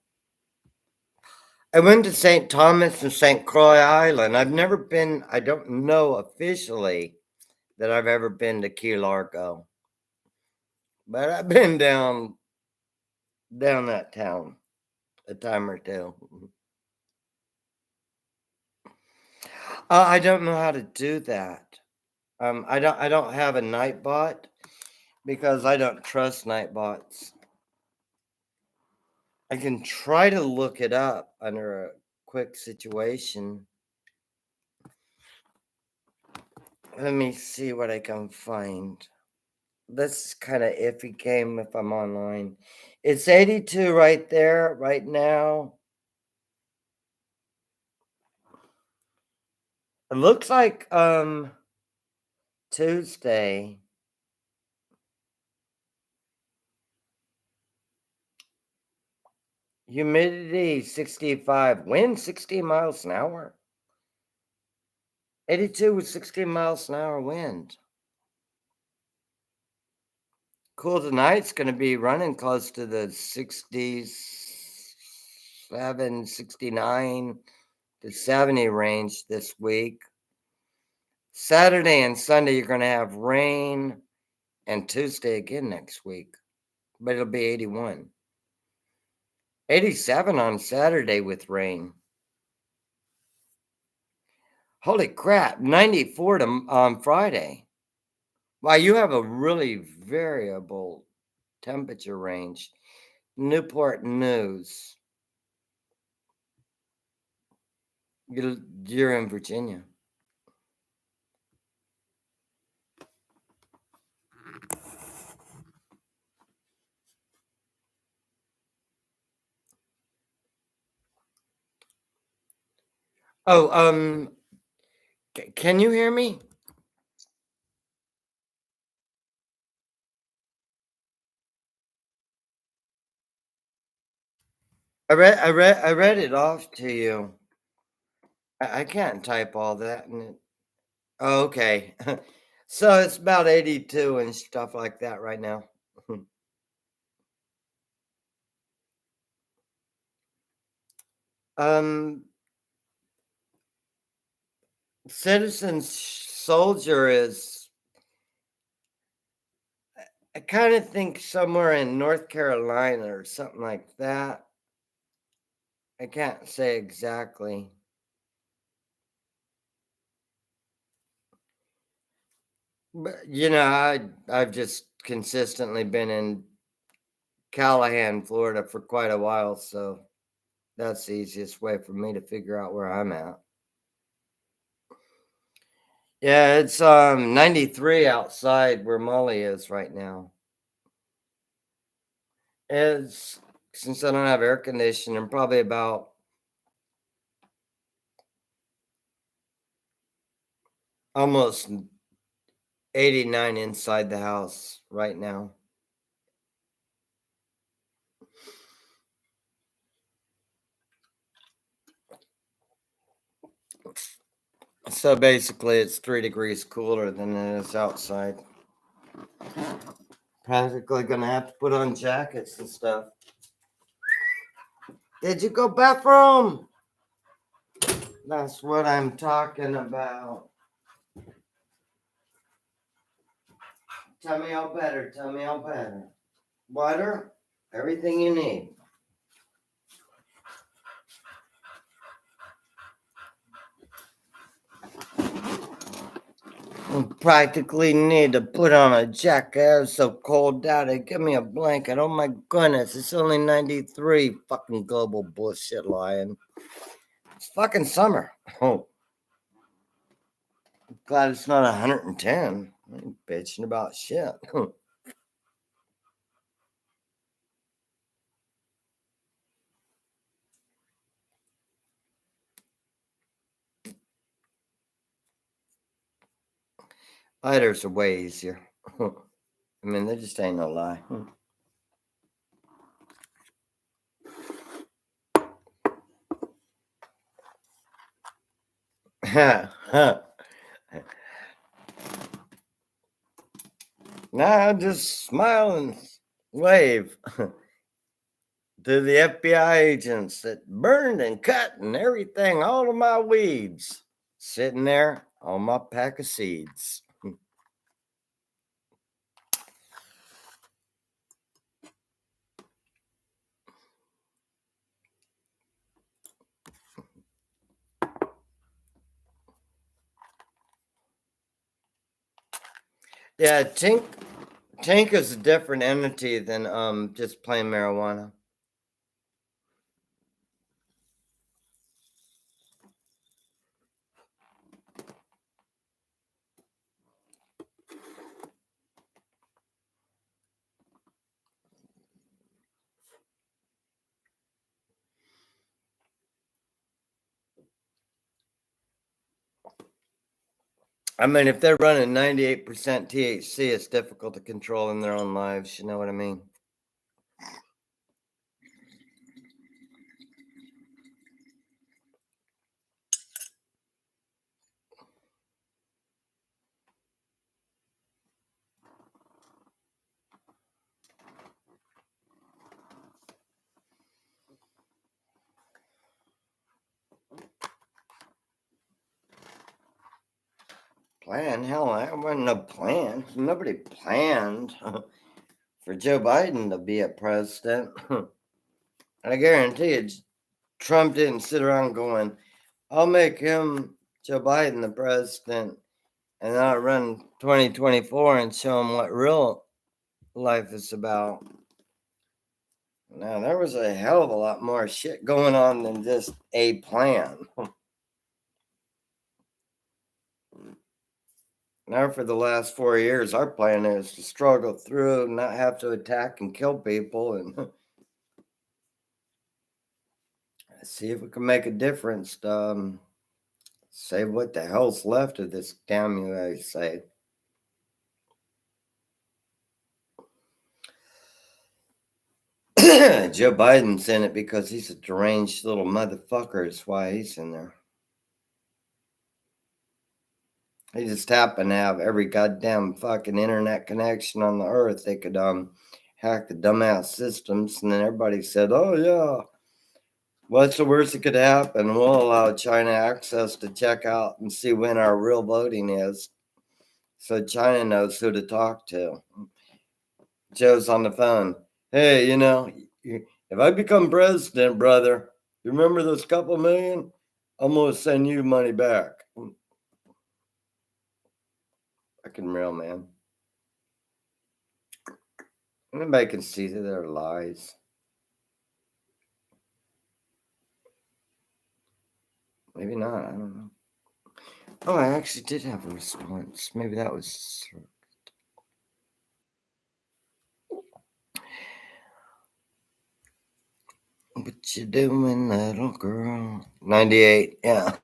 I went to St. Thomas and St. Croix Island. I've never been, I don't know officially that I've ever been to Key Largo, but I've been down that town a time or two. I don't know how to do that. I don't have a Nightbot because I don't trust Nightbots. I can try to look it up under a quick situation. Let me see what I can find. This is kind of iffy game if I'm online. It's 82 right there, right now. It looks like Tuesday. Humidity 65, wind 60 miles an hour. 82 with 60 miles an hour wind. Cool tonight's going to be running close to the 67, 69 to 70 range this week. Saturday and Sunday, you're going to have rain, and Tuesday again next week, but it'll be 81. 87 on Saturday with rain. Holy crap, 94 on Friday. Wow, you have a really variable temperature range. Newport News. You're in Virginia. Oh, can you hear me? I read it off to you. I can't type all that in it. Oh, okay. So it's about 82 and stuff like that right now. um, Citizen Soldier is, I kind of think somewhere in North Carolina or something like that. I can't say exactly. But I've just consistently been in Callahan, Florida for quite a while, so that's the easiest way for me to figure out where I'm at. Yeah, it's 93 outside where Molly is right now. It's since I don't have air conditioning, probably about almost 89 inside the house right now. So basically, it's 3 degrees cooler than it is outside. Practically gonna have to put on jackets and stuff. Did you go bathroom? That's what I'm talking about. Tell me all better. Tell me all better. Water, everything you need. Practically need to put on a jacket. It's so cold out. Give me a blanket. Oh my goodness, it's only 93. Fucking global bullshit lying. It's fucking summer. Oh, glad it's not 110. I ain't bitching about shit. Lighters are way easier. I mean, there just ain't no lie. Now just smile and wave to the FBI agents that burned and cut and everything, all of my weeds sitting there on my pack of seeds. Yeah, Tink is a different entity than just plain marijuana. I mean, if they're running 98% THC, it's difficult to control in their own lives. You know what I mean? Plan? Hell, there wasn't no plan. Nobody planned for Joe Biden to be a president. I guarantee you, Trump didn't sit around going, I'll make him, Joe Biden, the president, and I'll run 2024 and show him what real life is about. Now, there was a hell of a lot more shit going on than just a plan. Now, for the last 4 years, our plan is to struggle through, not have to attack and kill people, and see if we can make a difference. Save what the hell's left of this damn USA. Joe Biden's in it because he's a deranged little motherfucker. That's why he's in there. He just happened to have every goddamn fucking internet connection on the earth. They could hack the dumbass systems, and then everybody said, "Oh yeah, what's the worst that could happen? We'll allow China access to check out and see when our real voting is, so China knows who to talk to." Joe's on the phone. Hey, if I become president, brother, you remember those couple million? I'm gonna send you money back. Fucking real, man. Anybody can see that they're lies. Maybe not. I don't know. Oh, I actually did have a response. Maybe that was. What you doing, little girl? 98. Yeah.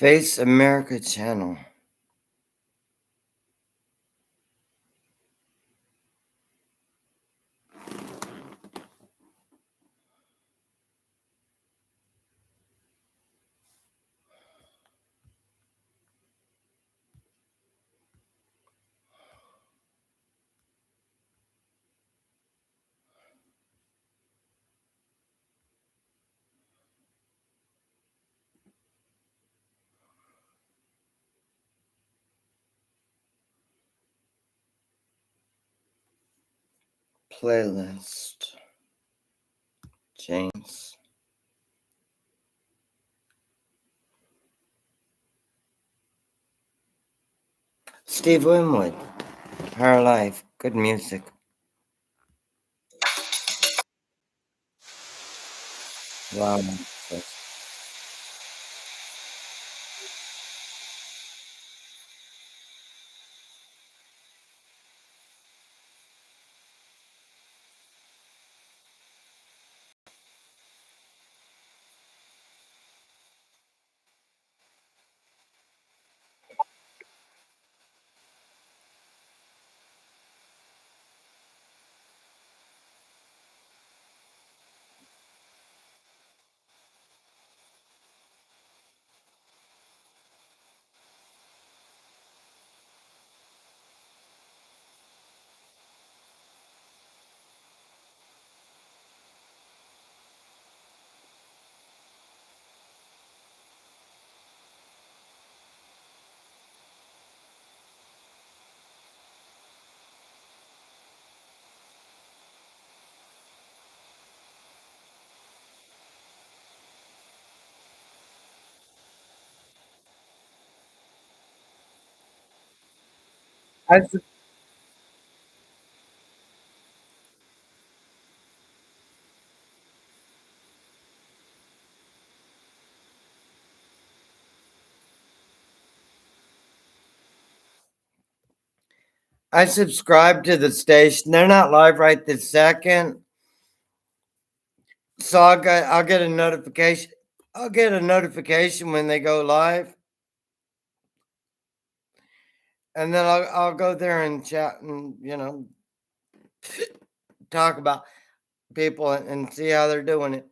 Face America channel. Playlist. James. Steve Winwood. Her Life. Good music. Wow. I, I subscribe to the station. They're not live right this second. So I'll get a notification. I'll get a notification when they go live. And then I'll go there and chat and talk about people and see how they're doing it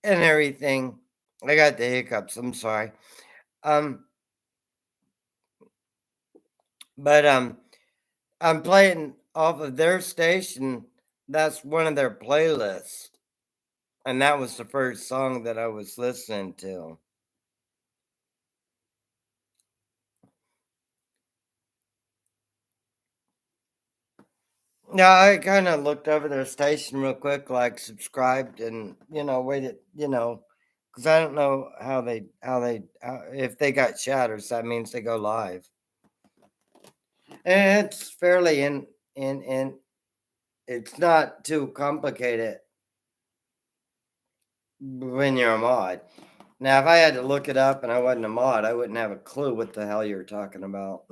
and everything. I got the hiccups. I'm sorry. Um, but I'm playing off of their station. That's one of their playlists, and that was the first song that I was listening to. Yeah, I kind of looked over their station real quick, like subscribed, and waited, because I don't know if they got shatters, that means they go live. And it's fairly in it's not too complicated when you're a mod. Now, if I had to look it up and I wasn't a mod, I wouldn't have a clue what the hell you're talking about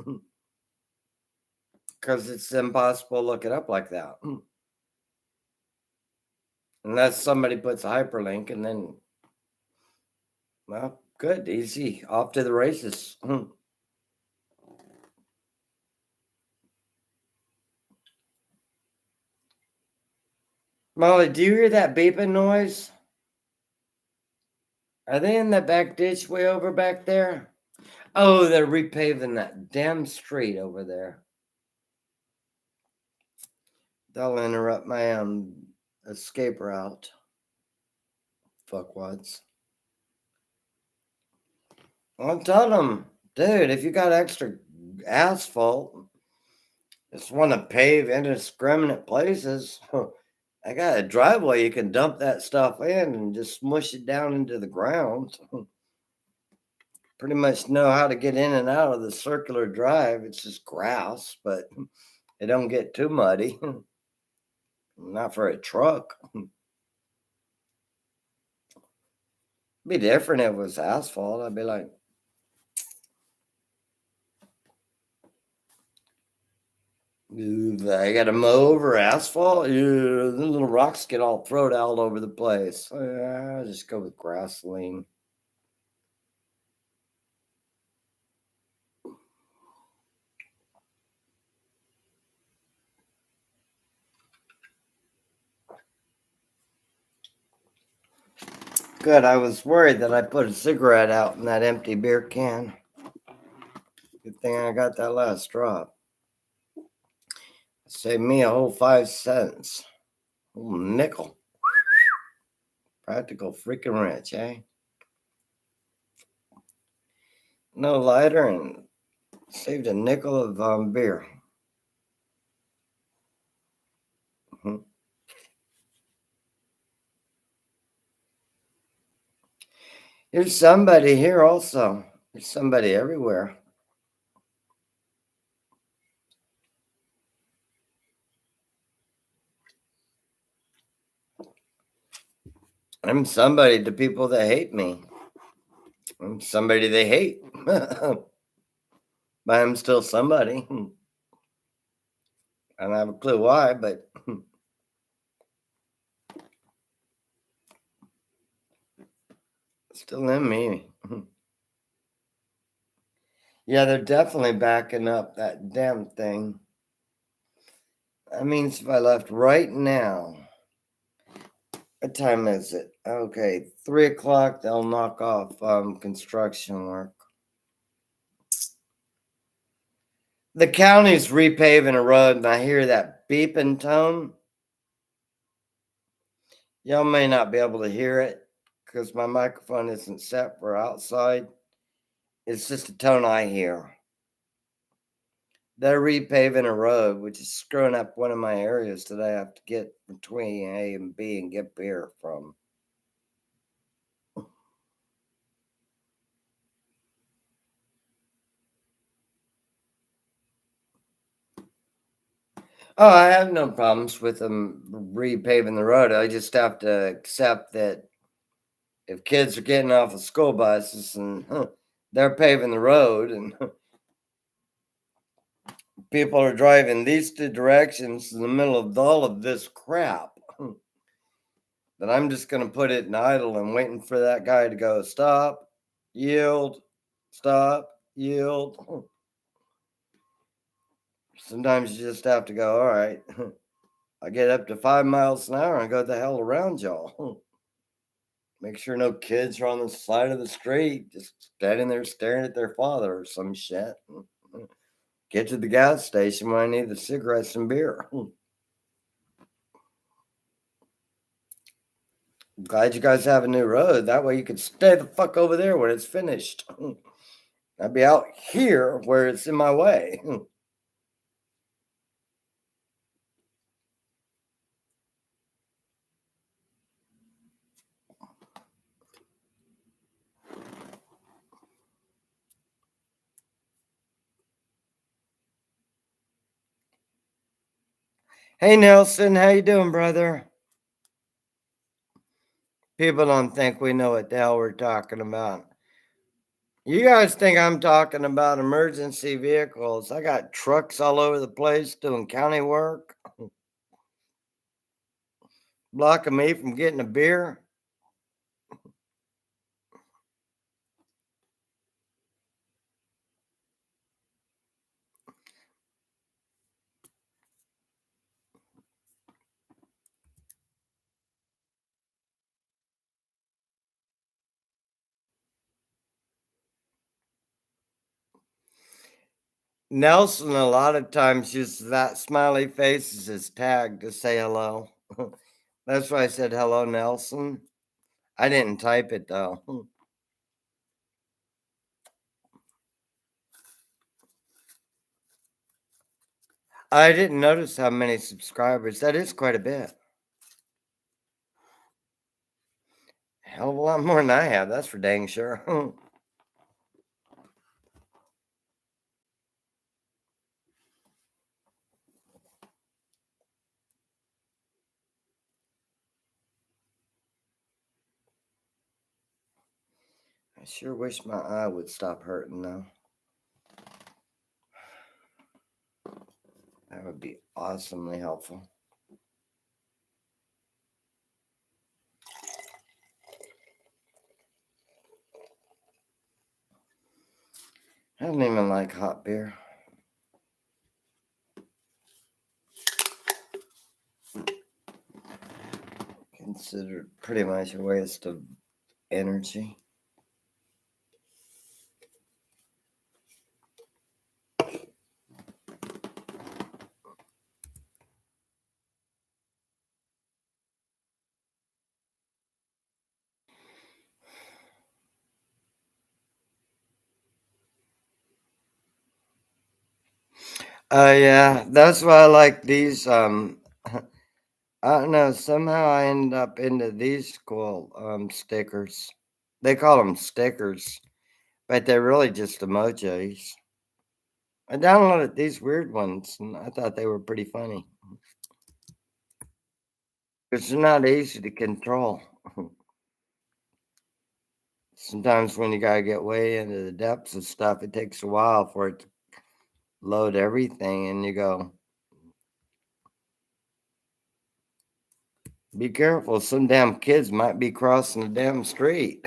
because it's impossible to look it up like that. Unless somebody puts a hyperlink and then, well, good, easy, off to the races. Molly, do you hear that beeping noise? Are they in that back ditch way over back there? Oh, they're repaving that damn street over there. They'll interrupt my escape route. Fuckwads. I'll tell them, dude, if you got extra asphalt, just want to pave indiscriminate places. I got a driveway you can dump that stuff in and just smush it down into the ground. Pretty much know how to get in and out of the circular drive. It's just grass, but it don't get too muddy. Not for a truck. Be different if it was asphalt. I'd be like, I got to mow over asphalt. The little rocks get all thrown out over the place. I'll just go with gasoline. Good. I was worried that I put a cigarette out in that empty beer can. Good thing I got that last drop. Saved me a whole 5 cents. Whole nickel. Practical freaking rich, eh? No lighter and saved a nickel of beer. Mhm. There's somebody here also. There's somebody everywhere. I'm somebody to people that hate me. I'm somebody they hate. But I'm still somebody. I don't have a clue why, but still in me. Yeah, they're definitely backing up that damn thing. That means if I left right now, what time is it? Okay, 3 o'clock, they'll knock off construction work. The county's repaving a road, and I hear that beeping tone. Y'all may not be able to hear it because my microphone isn't set for outside. It's just a tone I hear. They're repaving a road, which is screwing up one of my areas that I have to get between A and B and get beer from. Oh, I have no problems with them repaving the road. I just have to accept that if kids are getting off of school buses and they're paving the road and people are driving these two directions in the middle of all of this crap, then I'm just going to put it in idle and waiting for that guy to go stop, yield, stop, yield. Sometimes you just have to go, all right, I get up to 5 miles an hour and go the hell around y'all. Make sure no kids are on the side of the street, just standing there staring at their father or some shit. Get to the gas station when I need the cigarettes and beer. Glad you guys have a new road. That way you can stay the fuck over there when it's finished. I'd be out here where it's in my way. Hey Nelson, how you doing, brother? People don't think we know what the hell we're talking about. You guys think I'm talking about emergency vehicles. I got trucks all over the place doing county work, blocking me from getting a beer. Nelson a lot of times uses that smiley face as his tag to say hello. That's why I said hello, Nelson. I didn't type it though. I didn't notice how many subscribers. That is quite a bit. Hell of a lot more than I have, that's for dang sure. I sure wish my eye would stop hurting though. That would be awesomely helpful. I don't even like hot beer. Considered pretty much a waste of energy. Yeah, that's why I like these. I don't know. Somehow I end up into these cool stickers. They call them stickers, but they're really just emojis. I downloaded these weird ones, and I thought they were pretty funny. It's not easy to control. Sometimes when you gotta get way into the depths of stuff, it takes a while for it to load everything, and you go, "Be careful! Some damn kids might be crossing the damn street."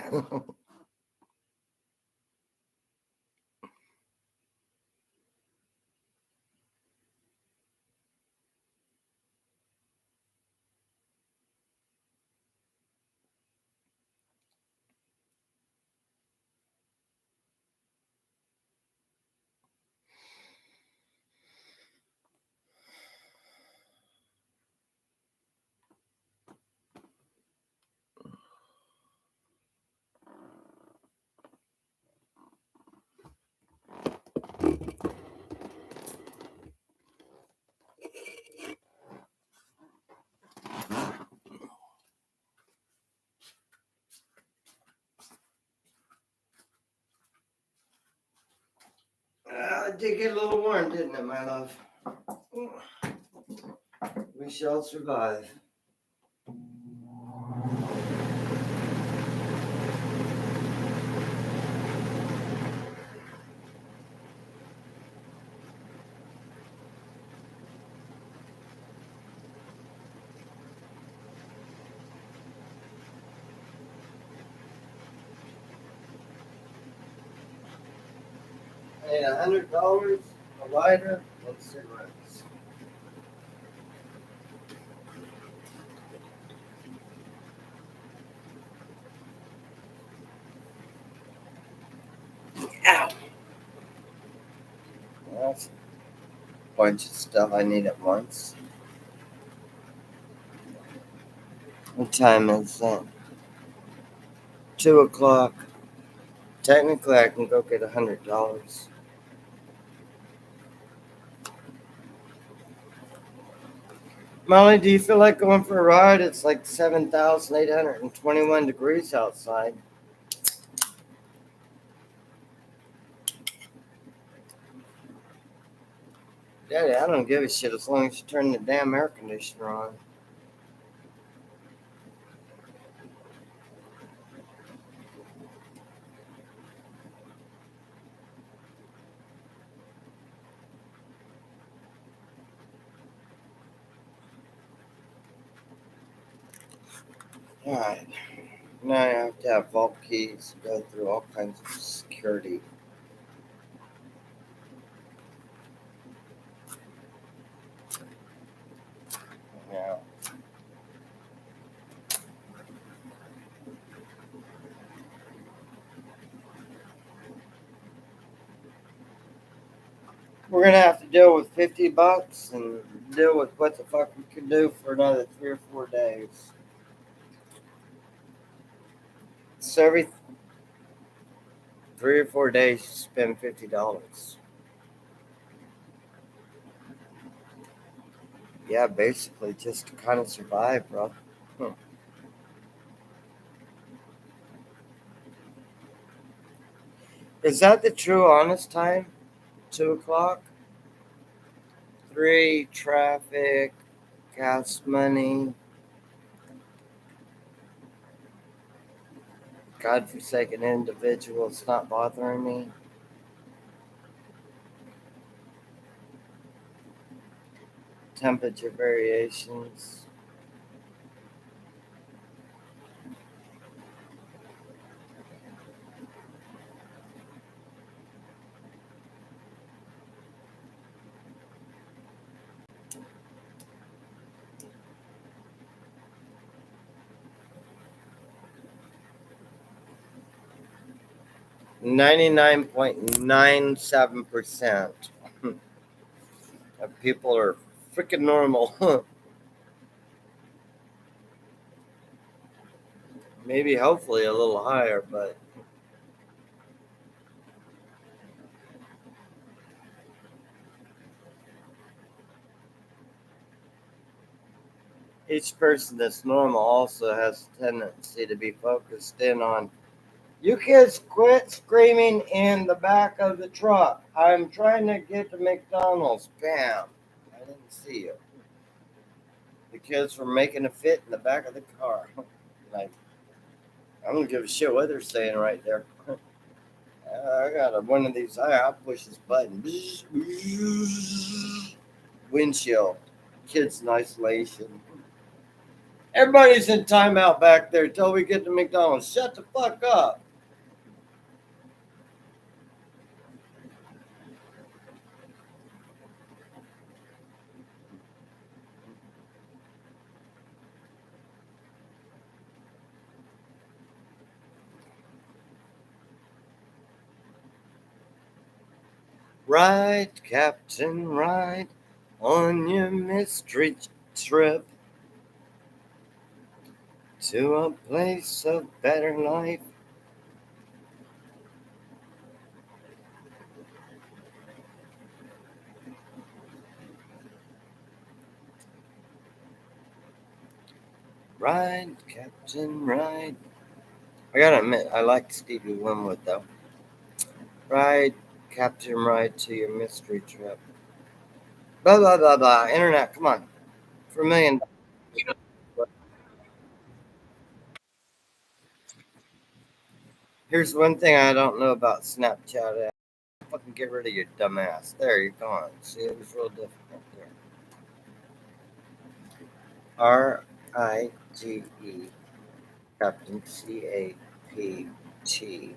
It did get a little warm, didn't it, my love? We shall survive. Hey, $100, a lighter, and cigarettes. Ow! That's a bunch of stuff I need at once. What time is it? 2 o'clock. Technically, I can go get $100. Molly, do you feel like going for a ride? It's like 7,821 degrees outside. Daddy, I don't give a shit as long as you turn the damn air conditioner on. Alright. Now I have to have vault keys, go through all kinds of security. Yeah. We're gonna have to deal with $50 and deal with what the fuck we can do for another 3 or 4 days. So every 3 or 4 days, you spend $50. Yeah, basically just to kind of survive, bro. Hmm. Is that the true honest time? 2 o'clock? Three, traffic, gas money, godforsaken individuals not bothering me. Temperature variations. 99.97% of people are freaking normal. Maybe, hopefully, a little higher, but each person that's normal also has a tendency to be focused in on. You kids quit screaming in the back of the truck. I'm trying to get to McDonald's. Bam. I didn't see you. The kids were making a fit in the back of the car. Like, I don't give a shit what they're saying right there. I got one of these. I'll push this button. Windshield. Kids in isolation. Everybody's in timeout back there till we get to McDonald's. Shut the fuck up. Ride, Captain, ride on your mystery trip to a place of better life. Ride, Captain, ride. I gotta admit, I like Stevie Winwood though. Ride, Captain, ride to your mystery trip. Blah blah blah blah. Internet, come on, for a million. Here's one thing I don't know about Snapchat. Fucking get rid of your dumb ass. There, you're gone. See, it was real difficult there. RIGE, Captain, CAPT, CATTCATTO.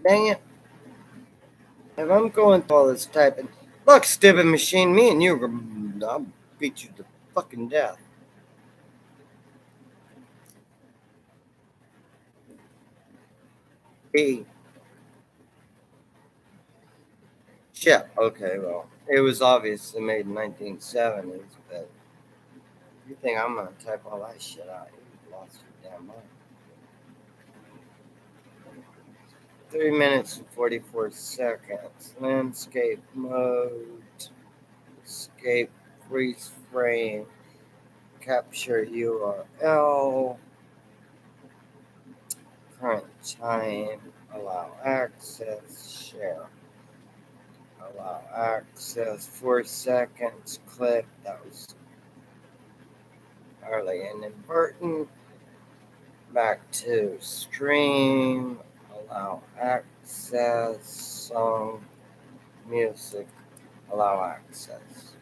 Dang it. If I'm going through all this typing, look, stupid machine, me and you, I'll beat you to fucking death. B. Shit. Okay, well, it was obviously made in 1970s, but you think I'm gonna type all that shit out? You lost your damn mind. 3 minutes and 44 seconds. Landscape mode. Escape. Freeze frame. Capture URL. Current time. Allow access. Share. Allow access. 4 seconds. Click. That was early inadvertent. Back to stream. Allow access. Song. Music. Allow access.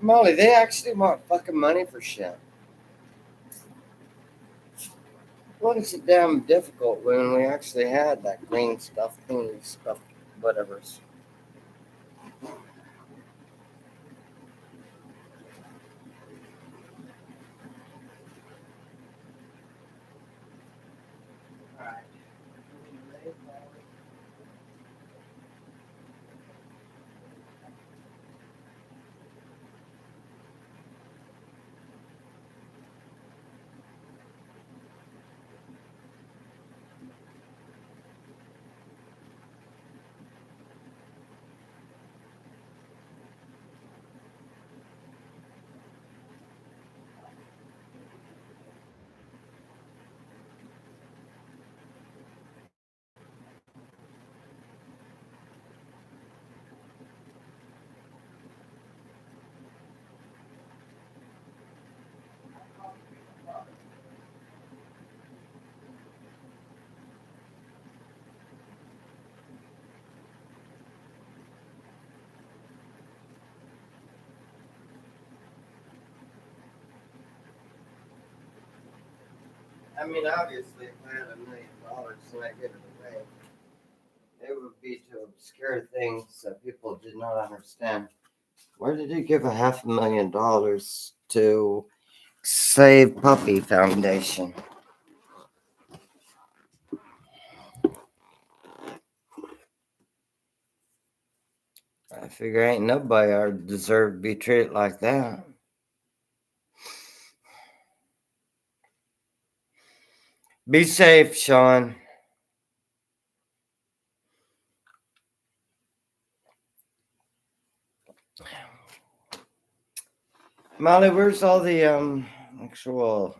Molly, they actually want fucking money for shit. What is it damn difficult when we actually had that green stuff, pink stuff, whatever's. I mean, obviously, if I had $1 million and I give it away, it would be to obscure things that people did not understand. Where did you give $500,000 to Save Puppy Foundation? I figure ain't nobody ought deserve to be treated like that. Be safe, Sean. Molly, where's all the actual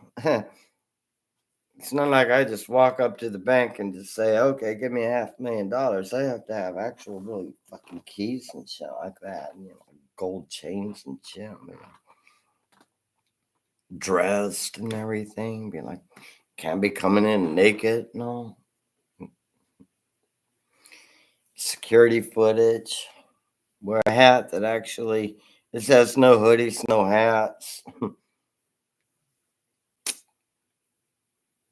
it's not like I just walk up to the bank and just say, okay, give me $500,000. I have to have actual really fucking keys and shit like that. Gold chains and shit. Dressed and everything. Be like, can't be coming in naked. No. Security footage. Wear a hat that actually it says no hoodies, no hats.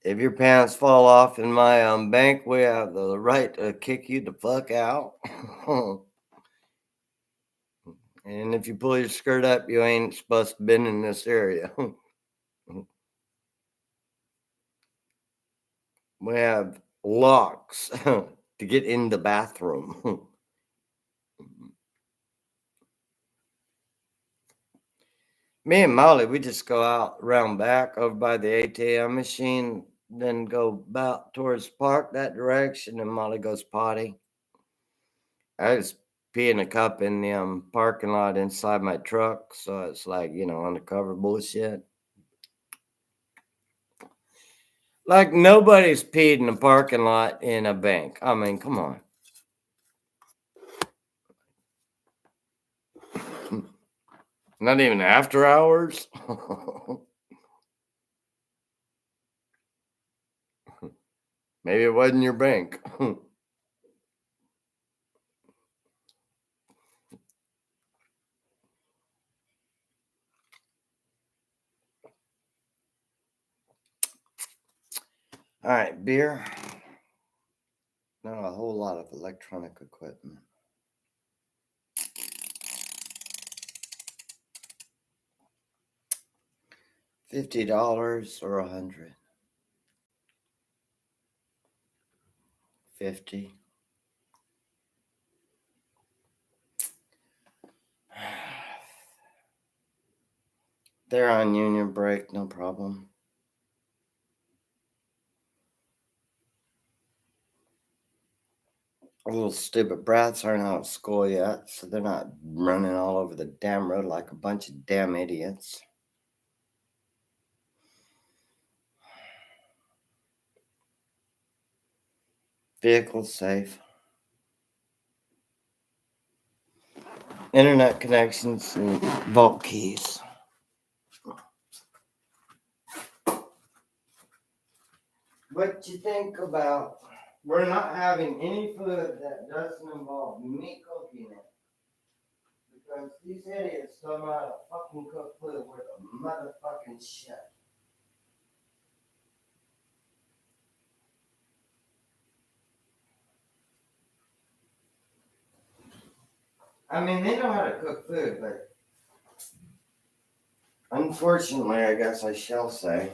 If your pants fall off in my bank, we have the right to kick you the fuck out. And if you pull your skirt up, you ain't supposed to been in this area. We have locks to get in the bathroom. Me and Molly, we just go out around back over by the ATM machine, then go about towards the park that direction, and Molly goes potty. I just pee in a cup in the parking lot inside my truck, so it's like, undercover bullshit. Like nobody's peed in a parking lot in a bank. I mean, come on. Not even after hours. Maybe it wasn't your bank. All right, beer. Not a whole lot of electronic equipment. $50 or $100. 50. They're on union break, no problem. Little stupid brats aren't out of school yet, so they're not running all over the damn road like a bunch of damn idiots. Vehicle safe. Internet connections and vault keys. What you think about? We're not having any food that doesn't involve me cooking it. Because these idiots don't know how to fucking cook food with a motherfucking shit. I mean, they know how to cook food, but unfortunately, I guess I shall say.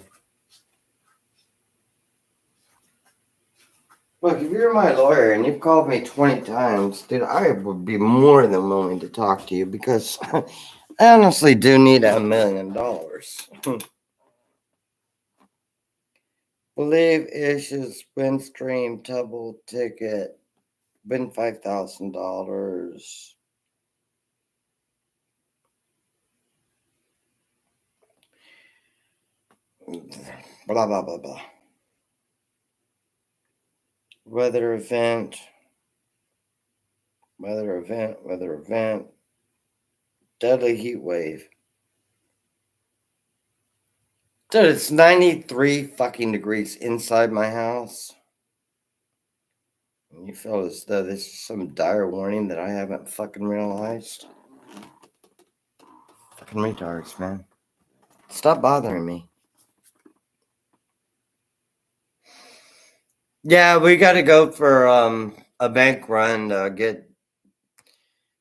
Look, if you're my lawyer and you've called me 20 times, dude, I would be more than willing to talk to you because I honestly do need $1 million. Believe issues Windstream double ticket, win $5,000. Blah, blah, blah, blah. Weather event. Deadly heat wave. Dude, it's 93 fucking degrees inside my house. And you feel as though this is some dire warning that I haven't fucking realized. Fucking retards, man. Stop bothering me. Yeah, we got to go for a bank run to get.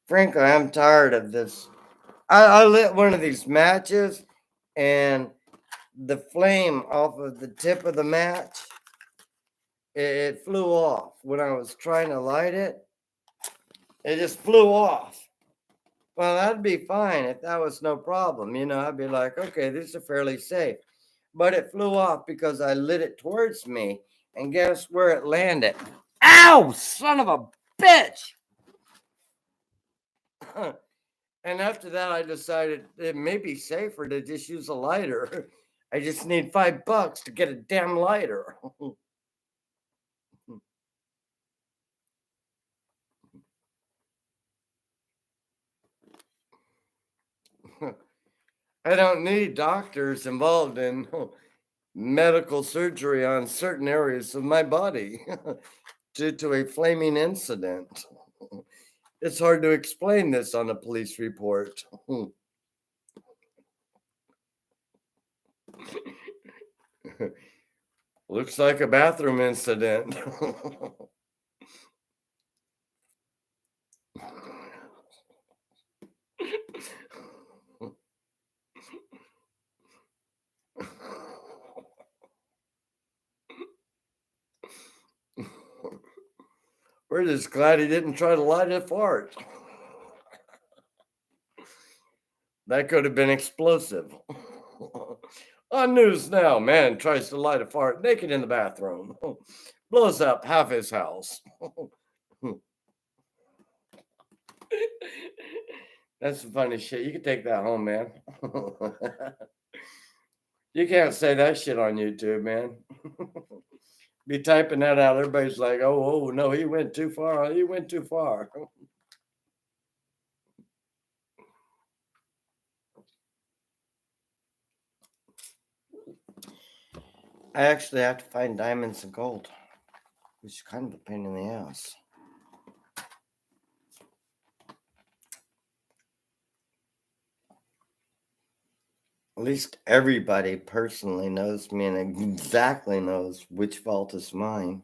Frankly, I'm tired of this. I lit one of these matches, and the flame off of the tip of the match, it flew off when I was trying to light it. It just flew off. Well, that'd be fine if that was no problem. I'd be like, okay, this is fairly safe. But it flew off because I lit it towards me, and guess where it landed? Ow, son of a bitch! And after that, I decided it may be safer to just use a lighter. I just need $5 to get a damn lighter. I don't need doctors involved in medical surgery on certain areas of my body due to a flaming incident. It's hard to explain this on a police report. Looks like a bathroom incident. We're just glad he didn't try to light a fart. That could have been explosive. On news now, man tries to light a fart naked in the bathroom, blows up half his house. That's some funny shit. You can take that home, man. You can't say that shit on YouTube, man. Be typing that out. Everybody's like, oh, no, he went too far. He went too far. I actually have to find diamonds and gold, which is kind of a pain in the ass. At least everybody personally knows me and exactly knows which vault is mine.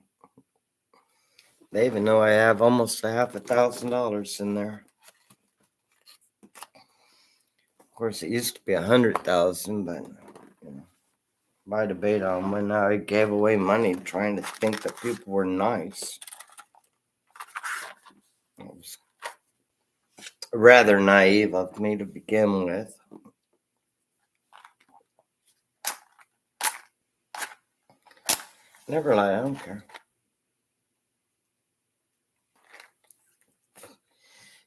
They even know I have almost $500,000 in there. Of course, it used to be 100,000, but by debate on when I gave away money trying to think that people were nice. It was rather naive of me to begin with. Never lie, I don't care.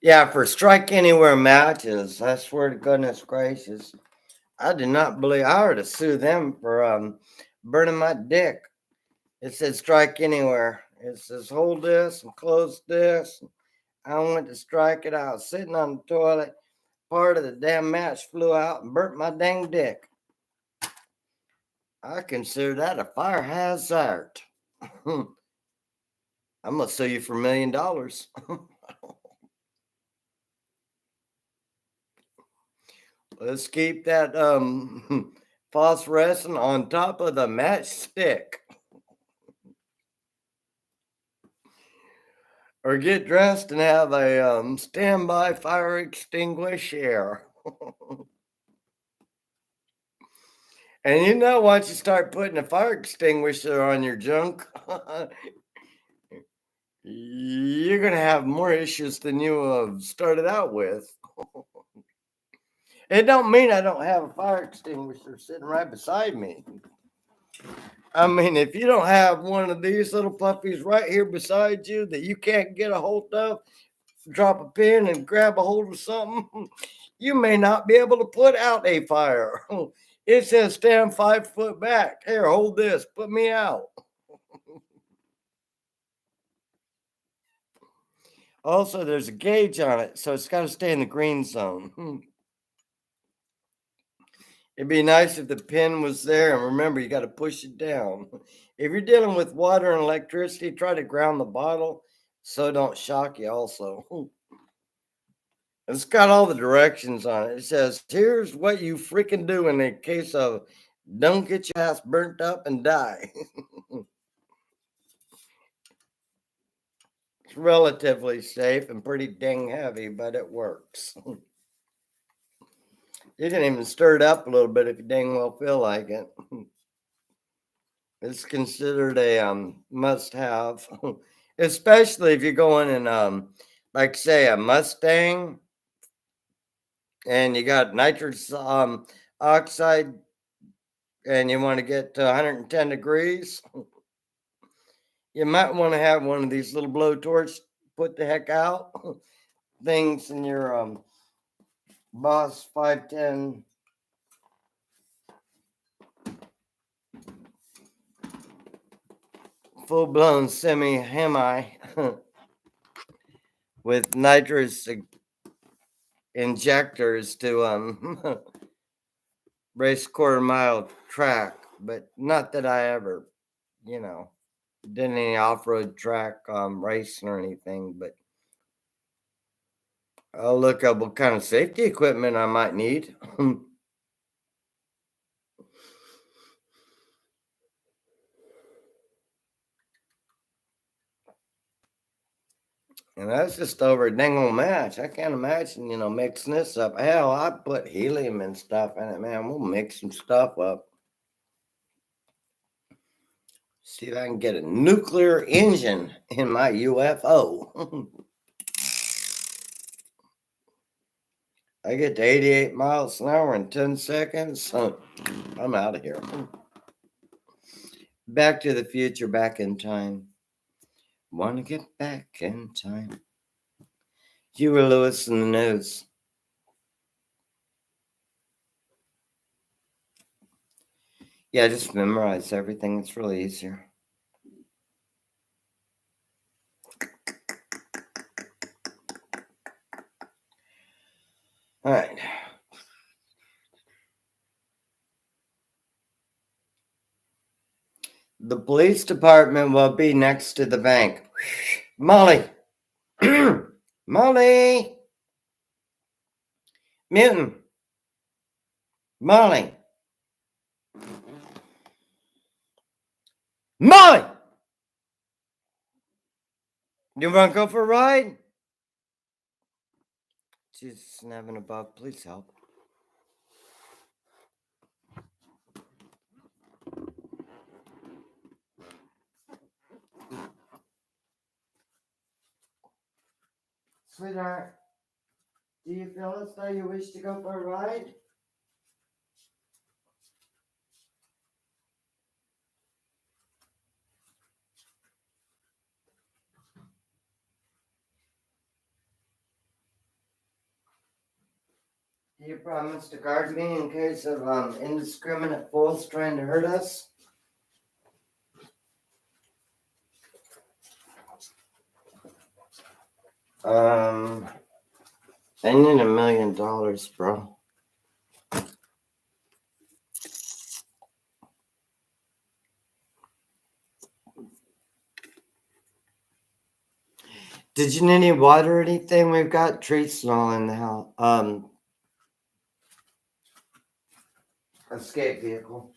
Yeah, for strike anywhere matches, I swear to goodness gracious, I did not believe I were to sue them for burning my dick. It said strike anywhere. It says hold this and close this. I went to strike it out, sitting on the toilet. Part of the damn match flew out and burnt my dang dick. I consider that a fire hazard. I'm gonna sue you for $1 million. Let's keep that phosphorescent on top of the matchstick. Or get dressed and have a standby fire extinguisher. And once you start putting a fire extinguisher on your junk, you're going to have more issues than you have started out with. It don't mean I don't have a fire extinguisher sitting right beside me. I mean, if you don't have one of these little puppies right here beside you that you can't get a hold of, drop a pin and grab a hold of something, you may not be able to put out a fire. It says stand 5 foot back. Here, hold this, put me out. Also, there's a gauge on it, so it's got to stay in the green zone. It'd be nice if the pin was there, and remember, you got to push it down. If you're dealing with water and electricity, try to ground the bottle so don't shock you also. It's got all the directions on it. It says, here's what you freaking do in the case of don't get your ass burnt up and die. relatively safe and pretty dang heavy, but it works. You can even stir it up a little bit if you dang well feel like it. It's considered a must-have, especially if you're going in like say a Mustang and you got nitrous oxide and you want to get to 110 degrees. You might want to have one of these little blowtorch put the heck out things in your Boss 510 full-blown semi-hemi with nitrous injectors to race quarter-mile track, but not that I ever, did any off-road track racing or anything, but I'll look up what kind of safety equipment I might need. And that's just over a dang old match. I can't imagine, mixing this up. Hell, I put helium and stuff in it, man. We'll mix some stuff up. See if I can get a nuclear engine in my UFO. I get to 88 miles an hour in 10 seconds. So I'm out of here. Back to the future, back in time. Want to get back in time. Huey Lewis in the news. Yeah, just memorize everything. It's really easier. All right. The police department will be next to the bank. Molly. Molly. Mutant. Molly. Molly. You want to go for a ride? She's snapping above. Please help. Sweetheart, do you feel as though you wish to go for a ride? Do you promise to guard me in case of indiscriminate fools trying to hurt us? I need $1 million, bro. Did you need any water or anything? We've got treats and all in the house. Escape vehicle.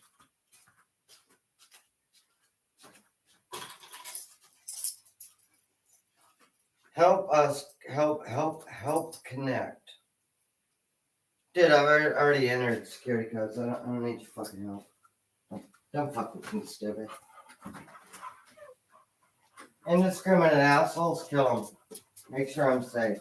Help us, help connect. Dude, I've already entered security codes. I don't need your fucking help. Don't fuck with me, stupid. Indiscriminate assholes, kill them. Make sure I'm safe.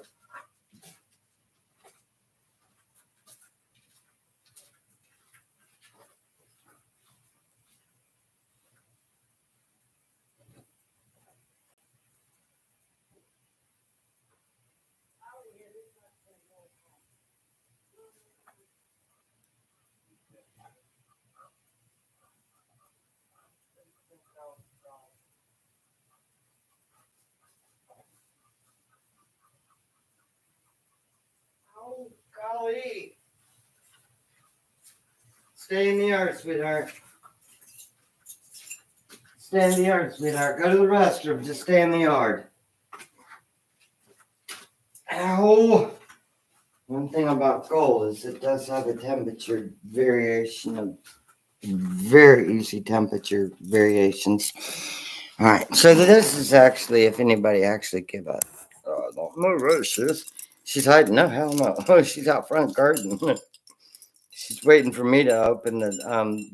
Oh, golly. Stay in the yard, sweetheart. Stay in the yard, sweetheart. Go to the restroom. Just stay in the yard. Ow. One thing about gold is it does have a temperature variation of very easy temperature variations. All right, so this is actually, if anybody actually give a, don't move, where she is. She's hiding. No, hell no. Oh, she's out front garden. She's waiting for me to open the.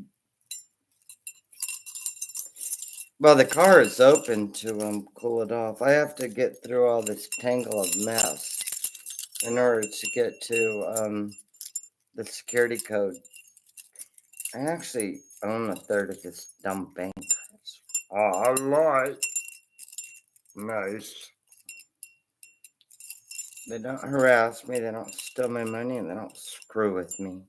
Well, the car is open to cool it off. I have to get through all this tangle of mess in order to get to the security code. I actually own a third of this dumb bank. Oh, Lord. Nice. They don't harass me, they don't steal my money, and they don't screw with me.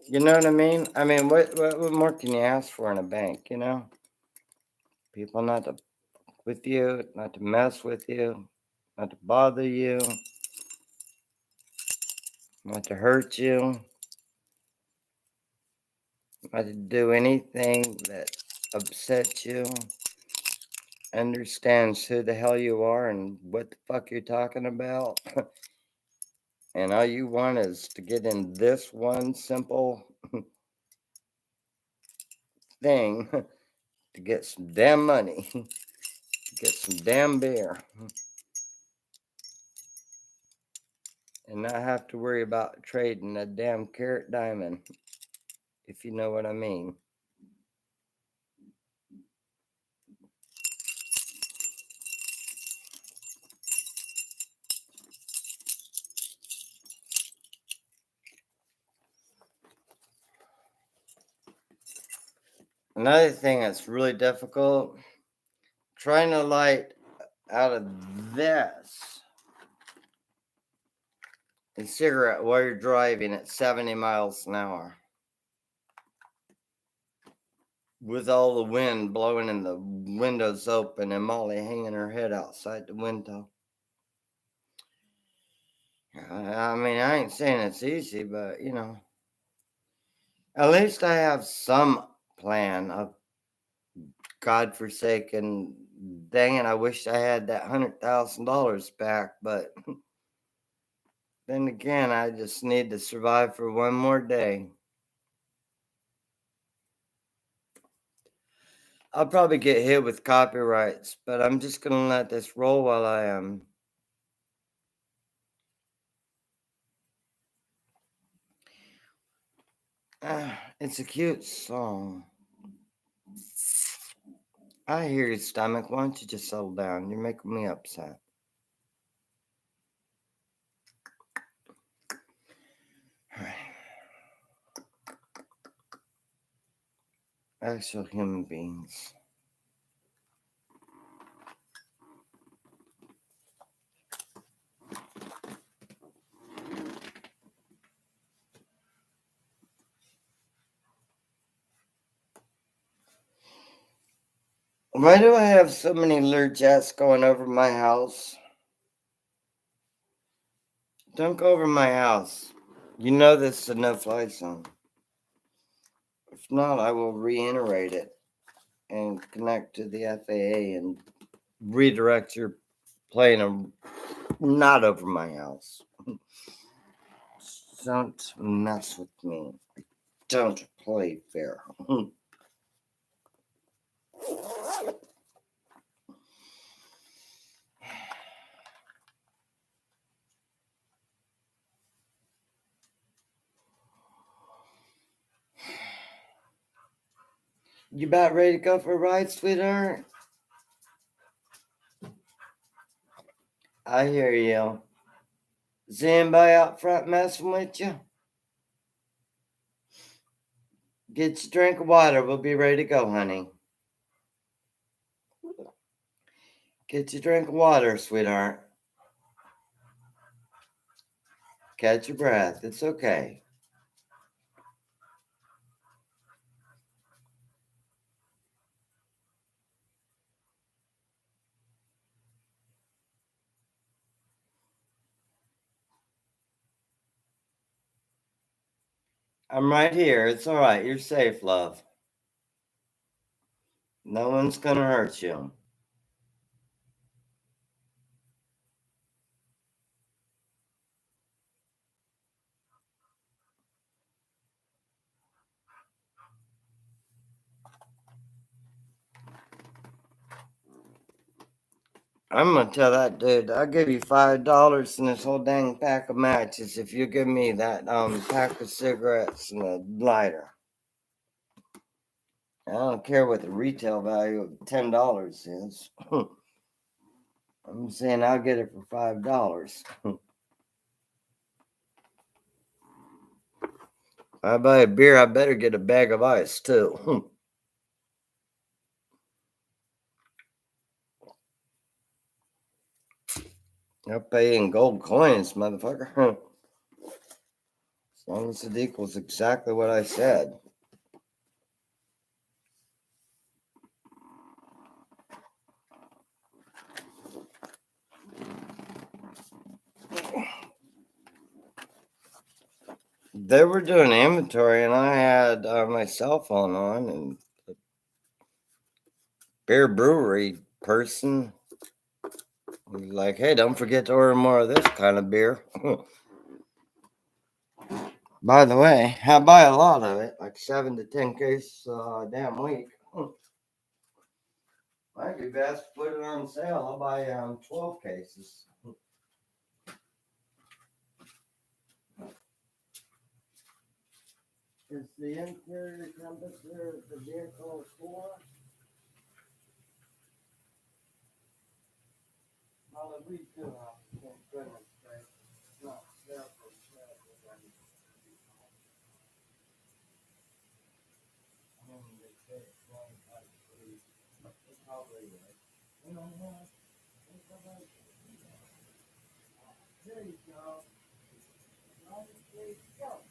You know what I mean? I mean, what more can you ask for in a bank, you know? People not to with you, not to mess with you, not to bother you, not to hurt you, not to do anything that upsets you, understands who the hell you are and what the fuck you're talking about. And all you want is to get in this one simple thing to get some damn money, to get some damn beer, and not have to worry about trading a damn carat diamond, if you know what I mean. Another thing that's really difficult, trying to light out of this a cigarette while you're driving at 70 miles an hour with all the wind blowing and the windows open and Molly hanging her head outside the window. I mean, I ain't saying it's easy, but you know, at least I have some plan of godforsaken. Dang it, I wish I had that $100,000 back, but then again, I just need to survive for one more day. I'll probably get hit with copyrights, but I'm just gonna let this roll while I am. It's a cute song. I hear your stomach. Why don't you just settle down? You're making me upset. All right. Actual human beings. Why do I have so many Learjets going over my house? Don't go over my house. You know this is a no-fly zone. If not, I will reiterate it and connect to the FAA and redirect your plane not over my house. Don't mess with me. Don't play fair. You about ready to go for a ride, sweetheart? I hear you. Is anybody out front messing with you? Get your drink of water. We'll be ready to go, honey. Get your drink of water, sweetheart. Catch your breath. It's okay. I'm right here. It's all right. You're safe, love. No one's going to hurt you. I'm gonna tell that dude, I'll give you $5 and this whole dang pack of matches if you give me that pack of cigarettes and a lighter. I don't care what the retail value of $10 is. I'm saying I'll get it for $5. If I buy a beer, I better get a bag of ice too. I'll pay in gold coins, motherfucker. As long as it equals exactly what I said. They were doing inventory, and I had my cell phone on, and the beer brewery person was like, "Hey, don't forget to order more of this kind of beer." By the way, I buy a lot of it, like 7 to 10 cases a damn week. Might be best to put it on sale. I'll buy 12 cases. Is the interior temperature of the vehicle cool? Well, we do have, thank goodness, right? It's not terrible, terrible, then they say it's 25 degrees. It probably is. You know what? There you go. United States, go.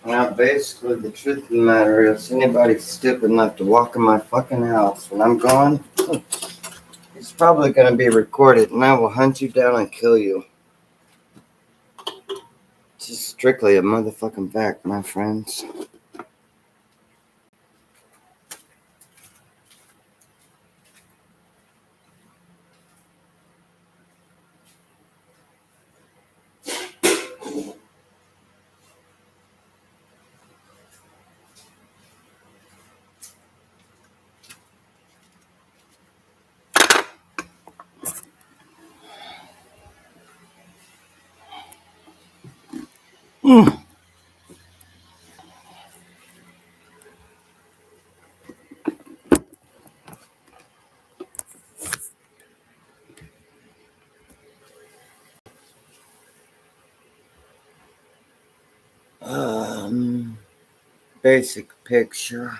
Now, basically, the truth of the matter is, anybody stupid enough to walk in my fucking house when I'm gone, it's probably going to be recorded, and I will hunt you down and kill you. It's just strictly a motherfucking fact, my friends. Um, Basic picture.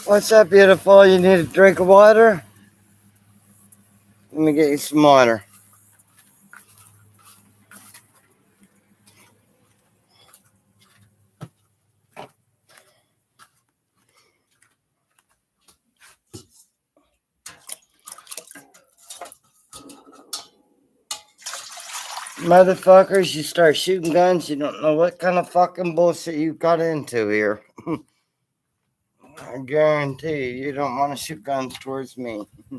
What's up, beautiful? You need a drink of water? Let me get you some water. Motherfuckers, you start shooting guns, you don't know what kind of fucking bullshit you got into here. I guarantee you don't want to shoot guns towards me. I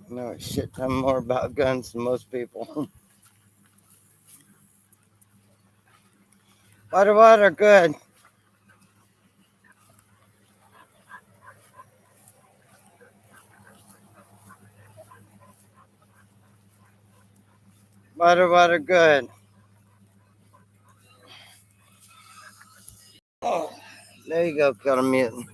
know a shit ton more about guns than most people. Water, good. Water, good. Oh, there you go, got a mutant.